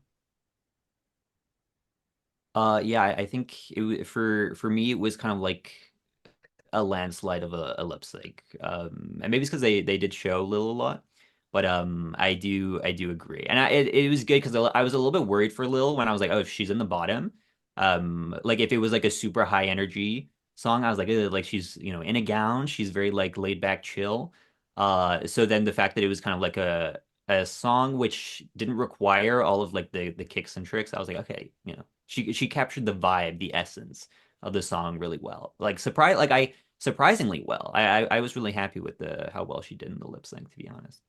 B: Yeah, I think for me it was kind of like a landslide of a lip sync. And maybe it's because they did show Lil a lot, but I do agree, and it was good because I was a little bit worried for Lil when I was like, oh, if she's in the bottom, like if it was like a super high energy song, I was like, "Ugh," like she's in a gown, she's very like laid back, chill. So then the fact that it was kind of like a song which didn't require all of like the kicks and tricks, I was like, okay, she captured the vibe, the essence of the song really well. Like surprisingly well. I was really happy with the how well she did in the lip sync, to be honest.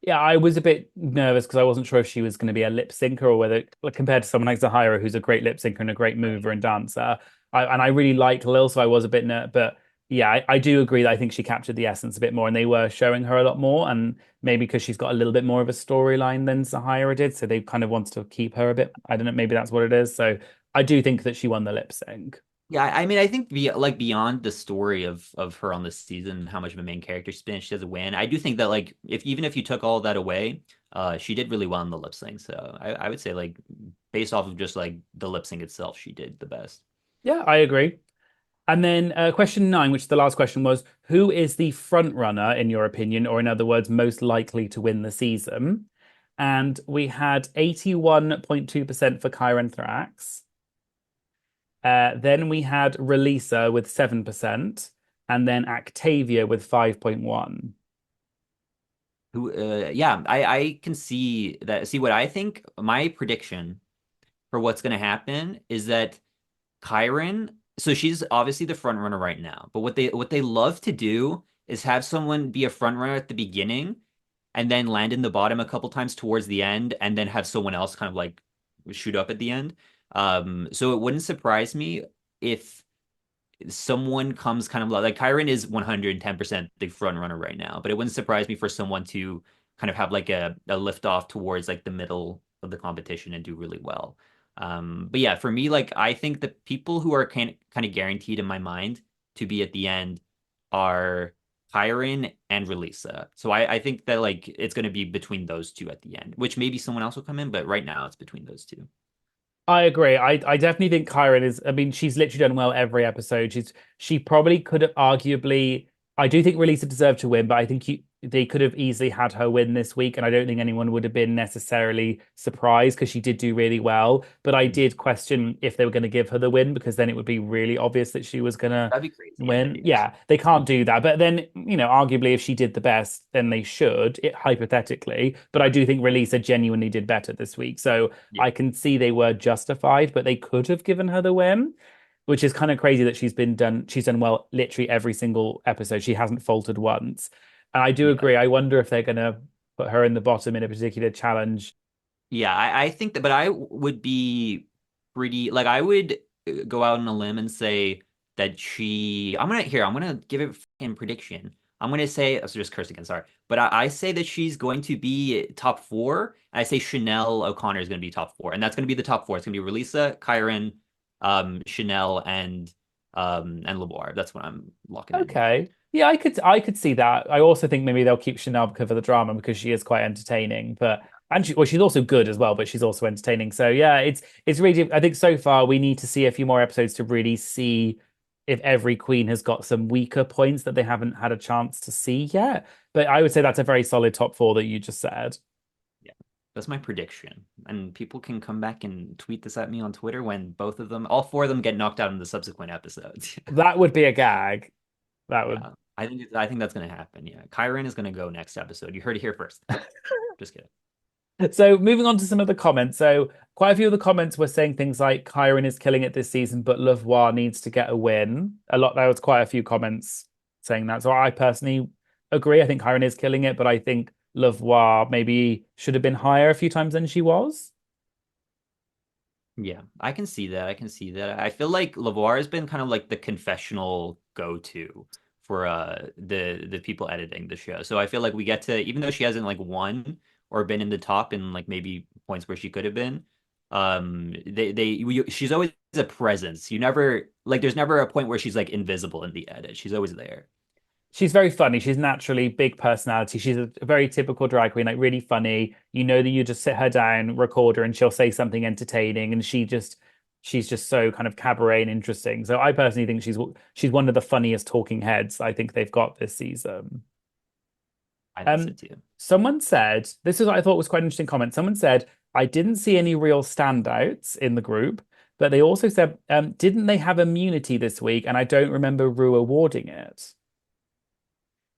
A: Yeah, I was a bit nervous because I wasn't sure if she was going to be a lip syncer or whether, like, compared to someone like Zahira, who's a great lip syncer and a great mover and dancer. And I really like Lil, so I was a bit nervous. But yeah, I do agree that I think she captured the essence a bit more and they were showing her a lot more. And maybe because she's got a little bit more of a storyline than Zahira did. So they kind of wanted to keep her a bit. I don't know, maybe that's what it is. So I do think that she won the lip sync.
B: Yeah, I mean, I think like beyond the story of her on this season, how much of a main character spin she does win, I do think that like if even if you took all that away, she did really well in the lip sync. So I would say like based off of just like the lip sync itself, she did the best.
A: Yeah, I agree. And then question nine, which is the last question, was who is the front runner in your opinion, or in other words, most likely to win the season? And we had 81.2% for Kyran Thrax. Then we had Relisa with 7%, and then Actavia with 5.1.
B: Who yeah, I can see that. See what I think, my prediction for what's gonna happen is that Kyran, so she's obviously the front runner right now, but what they love to do is have someone be a front runner at the beginning and then land in the bottom a couple times towards the end and then have someone else kind of like shoot up at the end. So it wouldn't surprise me if someone comes kind of like Kyran is 110% the front runner right now, but it wouldn't surprise me for someone to kind of have like a lift off towards like the middle of the competition and do really well. But yeah, for me, like I think the people who are kind of guaranteed in my mind to be at the end are Kyran and Relisa. So I think that like it's going to be between those two at the end, which maybe someone else will come in, but right now it's between those two.
A: I agree. I definitely think Kyran is. I mean, she's literally done well every episode. She probably could have arguably. I do think Releasa deserved to win, but I think they could have easily had her win this week, and I don't think anyone would have been necessarily surprised because she did do really well. But I did question if they were going to give her the win because then it would be really obvious that she was going to
B: That'd be crazy.
A: win.
B: Yeah.
A: Yeah, they can't do that. But then, arguably, if she did the best, then they should, hypothetically. But I do think Releasa genuinely did better this week. So
B: Yeah.
A: I can see they were justified, but they could have given her the win, which is kind of crazy that she's done well literally every single episode. She hasn't faltered once. And I do
B: Yeah.
A: agree. I wonder if they're gonna put her in the bottom in a particular challenge.
B: Yeah, I think that, but I would be pretty, like, I would go out on a limb and say that I'm gonna give it a fucking prediction. I'm gonna say, I just cursed again, sorry. But I say that she's going to be top four. I say Chanel O'Connor is gonna be top four, and that's gonna be the top four. It's gonna be Relisa, Kyran, Chanel, and LeBoir. That's what I'm locking in.
A: Okay. Yeah, I could see that. I also think maybe they'll keep Chanel because of the drama because she is quite entertaining. She's also good as well, but she's also entertaining. So yeah, it's really I think so far we need to see a few more episodes to really see if every queen has got some weaker points that they haven't had a chance to see yet. But I would say that's a very solid top four that you just said.
B: Yeah, that's my prediction. And people can come back and tweet this at me on Twitter when all four of them get knocked out in the subsequent episodes.
A: That would be a gag. That would.
B: Yeah, I think that's gonna happen. Yeah, Kyran is gonna go next episode. You heard it here first. Just kidding.
A: So moving on to some of the comments. So quite a few of the comments were saying things like Kyron is killing it this season, but Lavoie needs to get a win. There was quite a few comments saying that. So I personally agree. I think Kyron is killing it, but I think Lavoie maybe should have been higher a few times than she was.
B: Yeah, I can see that. I can see that. I feel like Lavoir has been kind of like the confessional go-to for the people editing the show. So I feel like we get to, even though she hasn't like won or been in the top in like maybe points where she could have been, she's always a presence. You never like there's never a point where she's like invisible in the edit. She's always there.
A: She's very funny. She's naturally big personality. She's a very typical drag queen, like really funny. You know that you just sit her down, record her, and she'll say something entertaining, and she's just so kind of cabaret and interesting. So I personally think she's one of the funniest talking heads I think they've got this season.
B: I think so
A: Um,
B: too.
A: Someone said this is what I thought was quite an interesting comment. Someone said I didn't see any real standouts in the group, but they also said didn't they have immunity this week? And I don't remember Rue awarding it.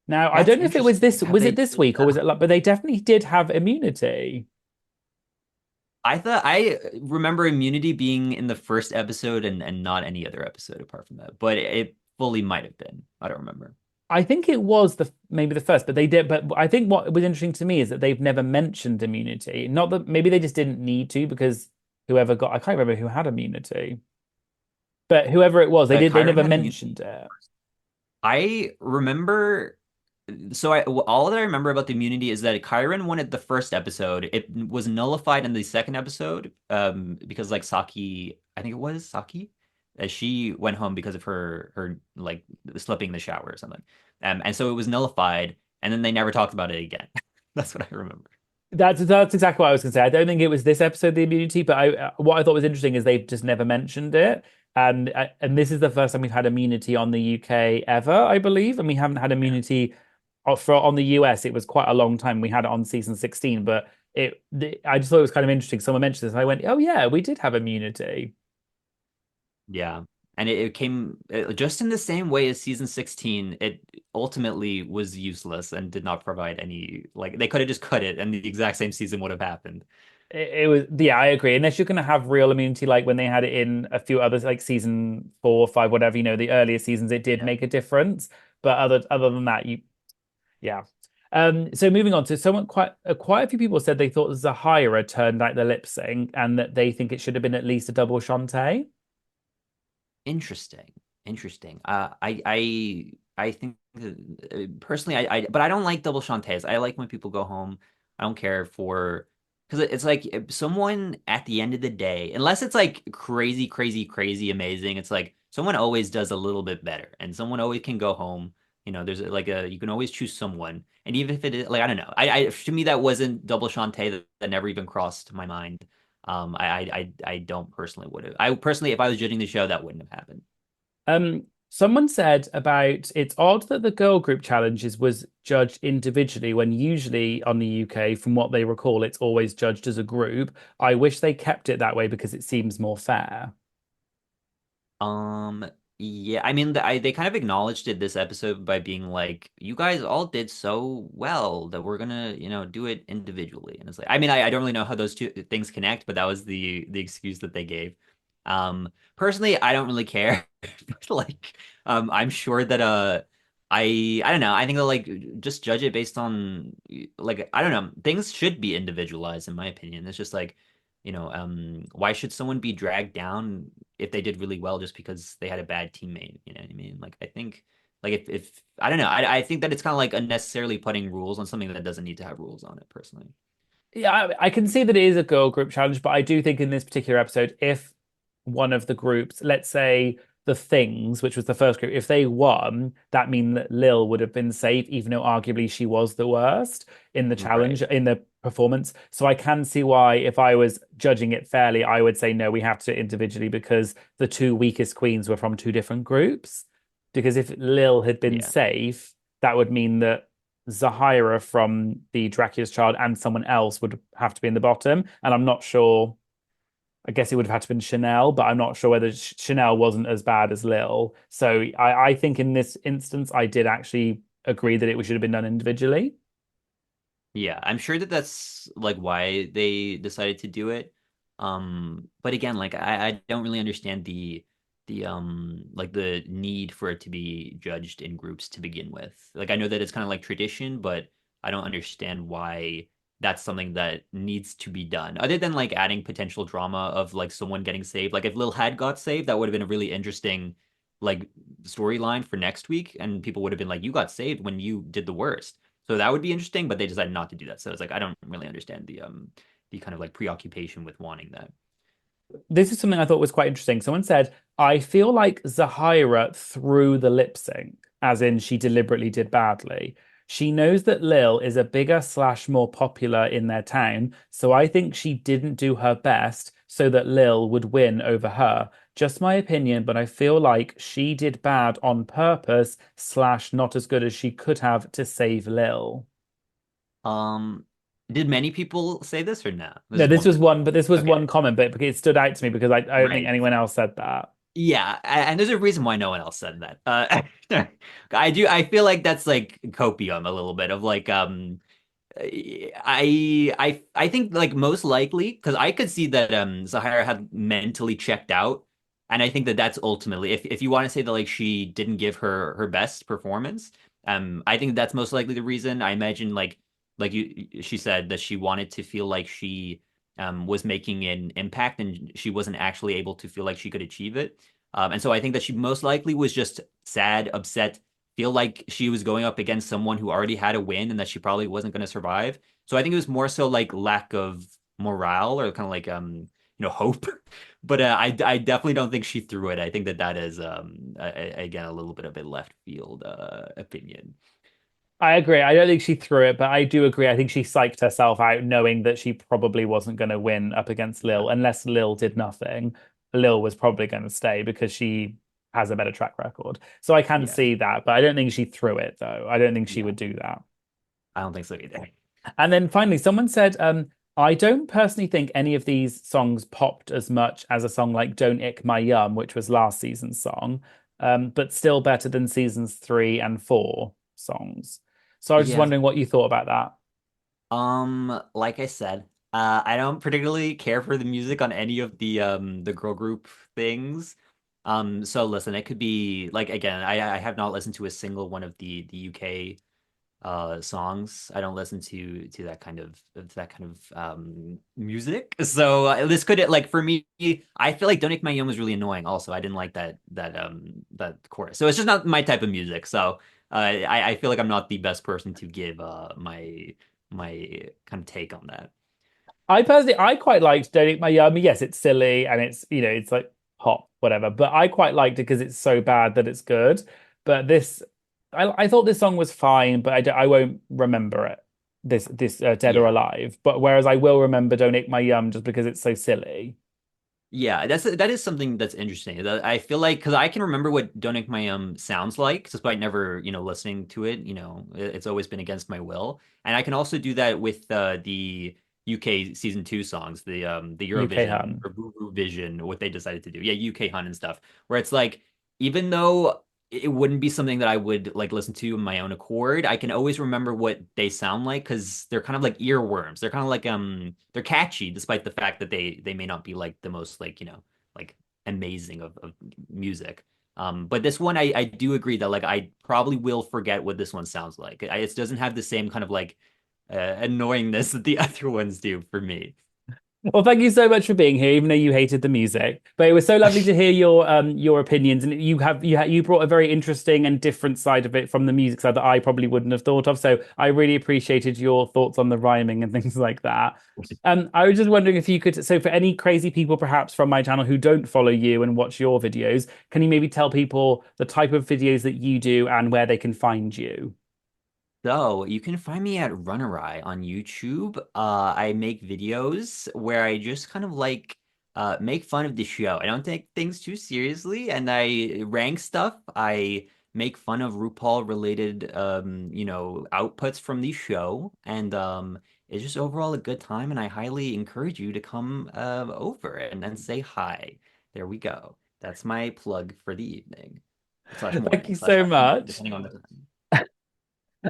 A: Now, I
B: That's
A: don't know if it was
B: interesting.
A: this,
B: Have
A: was
B: they
A: it this
B: built
A: week or
B: that
A: was
B: up?
A: it like, but they definitely did have immunity.
B: I remember immunity being in the first episode and not any other episode apart from that, but it fully might have been. I don't remember.
A: I think it was maybe the first, but they did. But I think what was interesting to me is that they've never mentioned immunity. Not that maybe they just didn't need to because I can't remember who had immunity, but whoever it was, they
B: Kyron
A: never
B: had immunity.
A: mentioned it.
B: I remember. All that I remember about the immunity is that Kyron won it the first episode. It was nullified in the second episode, because like Saki, I think it was Saki, she went home because of her like slipping in the shower or something, and so it was nullified, and then they never talked about it again. That's what I remember.
A: That's exactly what I was going to say. I don't think it was this episode the immunity, but what I thought was interesting is they've just never mentioned it, and this is the first time we've had immunity on the UK ever, I believe, and we haven't had
B: Yeah.
A: immunity on the US. It was quite a long time. We had it on season 16, but I just thought it was kind of interesting. Someone mentioned this, and I went, "Oh yeah, we did have immunity."
B: Yeah. And it came just in the same way as season 16. It ultimately was useless and did not provide any, like, they could have just cut it and the exact same season would have happened.
A: It was, yeah, I agree. Unless you're going to have real immunity, like when they had it in a few others, like season 4, 5, whatever, the earlier seasons, it did
B: Yeah.
A: make a difference. But other than that, yeah. So moving on to someone quite a few people said they thought Zahira turned out the lip sync and that they think it should have been at least a double Shantae.
B: Interesting. Interesting. I think personally, but I don't like double Shantays. I like when people go home. I don't care for because it's like if someone at the end of the day, unless it's like crazy, crazy, crazy amazing, it's like someone always does a little bit better, and someone always can go home. There's like a you can always choose someone, and even if it is like I don't know, I to me that wasn't double Shantae that never even crossed my mind. I don't personally would have. I personally, if I was judging the show, that wouldn't have happened.
A: Someone said about it's odd that the girl group challenges was judged individually when usually on the UK, from what they recall, it's always judged as a group. I wish they kept it that way because it seems more fair.
B: Um, yeah, I mean, they kind of acknowledged it this episode by being like, "You guys all did so well that we're gonna, do it individually." And it's like, I mean, I don't really know how those two things connect, but that was the excuse that they gave. Personally, I don't really care. Like, I'm sure that I don't know. I think they'll like just judge it based on like I don't know. Things should be individualized in my opinion. It's just like, why should someone be dragged down if they did really well just because they had a bad teammate? You know what I mean? Like I think like if I don't know, I think that it's kind of like unnecessarily putting rules on something that doesn't need to have rules on it personally.
A: Yeah, I can see that it is a girl group challenge, but I do think in this particular episode, if one of the groups, let's say the Things, which was the first group, if they won, that mean that Lil would have been safe, even though arguably she was the worst in the challenge,
B: Right.
A: in the performance. So I can see why, if I was judging it fairly, I would say no, we have to do it individually because the two weakest queens were from two different groups. Because if Lil had been
B: Yeah.
A: safe, that would mean that Zahira from the Dracula's Child and someone else would have to be in the bottom. And I'm not sure. I guess it would have had to been Chanel, but I'm not sure whether Chanel wasn't as bad as Lil. So I think in this instance, I did actually agree that it should have been done individually.
B: Yeah, I'm sure that that's like why they decided to do it. But again, like I don't really understand the like the need for it to be judged in groups to begin with. Like I know that it's kind of like tradition, but I don't understand why that's something that needs to be done. Other than like adding potential drama of like someone getting saved. Like if Lil had got saved, that would have been a really interesting like storyline for next week, and people would have been like, "You got saved when you did the worst." So that would be interesting, but they decided not to do that. So it's like I don't really understand the kind of like preoccupation with wanting that.
A: This is something I thought was quite interesting. Someone said, I feel like Zahira threw the lip sync, as in she deliberately did badly. She knows that Lil is a bigger slash more popular in their town, so I think she didn't do her best so that Lil would win over her. Just my opinion, but I feel like she did bad on purpose slash not as good as she could have to save Lil.
B: Um, did many people say this or no? This
A: No,
B: is
A: this
B: one
A: was
B: person.
A: one, but this was one
B: Okay,
A: comment, but it stood out to me because I don't think
B: right.
A: anyone else said that.
B: Yeah, and there's a reason why no one else said that. I do. I feel like that's like copium a little bit of like I think like most likely because I could see that Zahara had mentally checked out, and I think that that's ultimately if you want to say that like she didn't give her best performance, I think that's most likely the reason. I imagine like she said that she wanted to feel like she was making an impact and she wasn't actually able to feel like she could achieve it. And so I think that she most likely was just sad, upset, feel like she was going up against someone who already had a win and that she probably wasn't going to survive. So I think it was more so like lack of morale or kind of like hope. But I definitely don't think she threw it. I think that that is again a little bit of a left field opinion.
A: I agree. I don't think she threw it, but I do agree. I think she psyched herself out knowing that she probably wasn't going to win up against
B: Yeah.
A: Lil unless Lil did nothing. Lil was probably going to stay because she has a better track record. So I can
B: Yeah.
A: see that, but I don't think she threw it though. I don't think she
B: Yeah.
A: would do that.
B: I don't think so either.
A: And then finally, someone said, I don't personally think any of these songs popped as much as a song like Don't Ick My Yum, which was last season's song, but still better than seasons 3 and 4 songs. So I was just
B: Yeah.
A: wondering what you thought about that.
B: Like I said, I don't particularly care for the music on any of the girl group things. So listen, it could be like again, I have not listened to a single one of the UK songs. I don't listen to that kind of music. So this could like for me, I feel like Don't Make My Young was really annoying. Also, I didn't like that chorus. So it's just not my type of music. So I feel like I'm not the best person to give my kind of take on that.
A: I personally, I quite liked Don't Eat My Yum. Yes, it's silly and it's, it's like pop, whatever. But I quite liked it because it's so bad that it's good. But I thought this song was fine, but I won't remember it. This Dead or
B: Yeah.
A: Alive. But whereas I will remember Don't Eat My Yum just because it's so silly.
B: Yeah, that is something that's interesting. That I feel like because I can remember what Don't Make My sounds like, despite never, listening to it. It's always been against my will. And I can also do that with the UK season 2 songs, the
A: UK
B: Eurovision
A: Hun.
B: or Boo Vision, what they decided to do. Yeah, UK Hun and stuff. Where it's like, even though it wouldn't be something that I would like listen to in my own accord, I can always remember what they sound like because they're kind of like earworms. They're kind of like they're catchy despite the fact that they may not be like the most like like amazing of music. But this one I do agree that like I probably will forget what this one sounds like. It doesn't have the same kind of like annoyingness that the other ones do for me.
A: Well, thank you so much for being here, even though you hated the music. But it was so lovely to hear your opinions, and you brought a very interesting and different side of it from the music side that I probably wouldn't have thought of. So I really appreciated your thoughts on the rhyming and things like that. I was just wondering if you could, so for any crazy people perhaps from my channel who don't follow you and watch your videos, can you maybe tell people the type of videos that you do and where they can find you?
B: So you can find me at RunnerEye on YouTube. I make videos where I just kind of like make fun of the show. I don't take things too seriously, and I rank stuff. I make fun of RuPaul related outputs from the show, and it's just overall a good time. And I highly encourage you to come over and say hi. There we go. That's my plug for the evening slash
A: Thank
B: morning
A: you
B: slash
A: so
B: afternoon,
A: much.
B: depending on the time.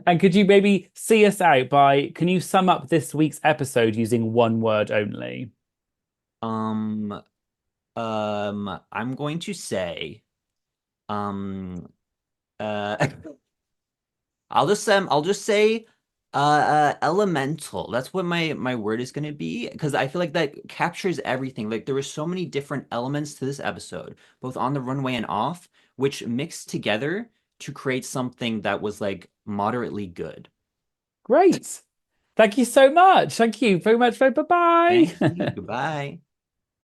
A: And could you maybe see us out by, can you sum up this week's episode using one word only?
B: Um, I'm going to say, um, uh, I'll just say, elemental. That's what my word is going to be because I feel like that captures everything. Like there were so many different elements to this episode, both on the runway and off, which mixed together to create something that was like moderately good.
A: Great. Thank you so much. Thank you very much. Bye
B: Thank you.
A: bye.
B: Goodbye.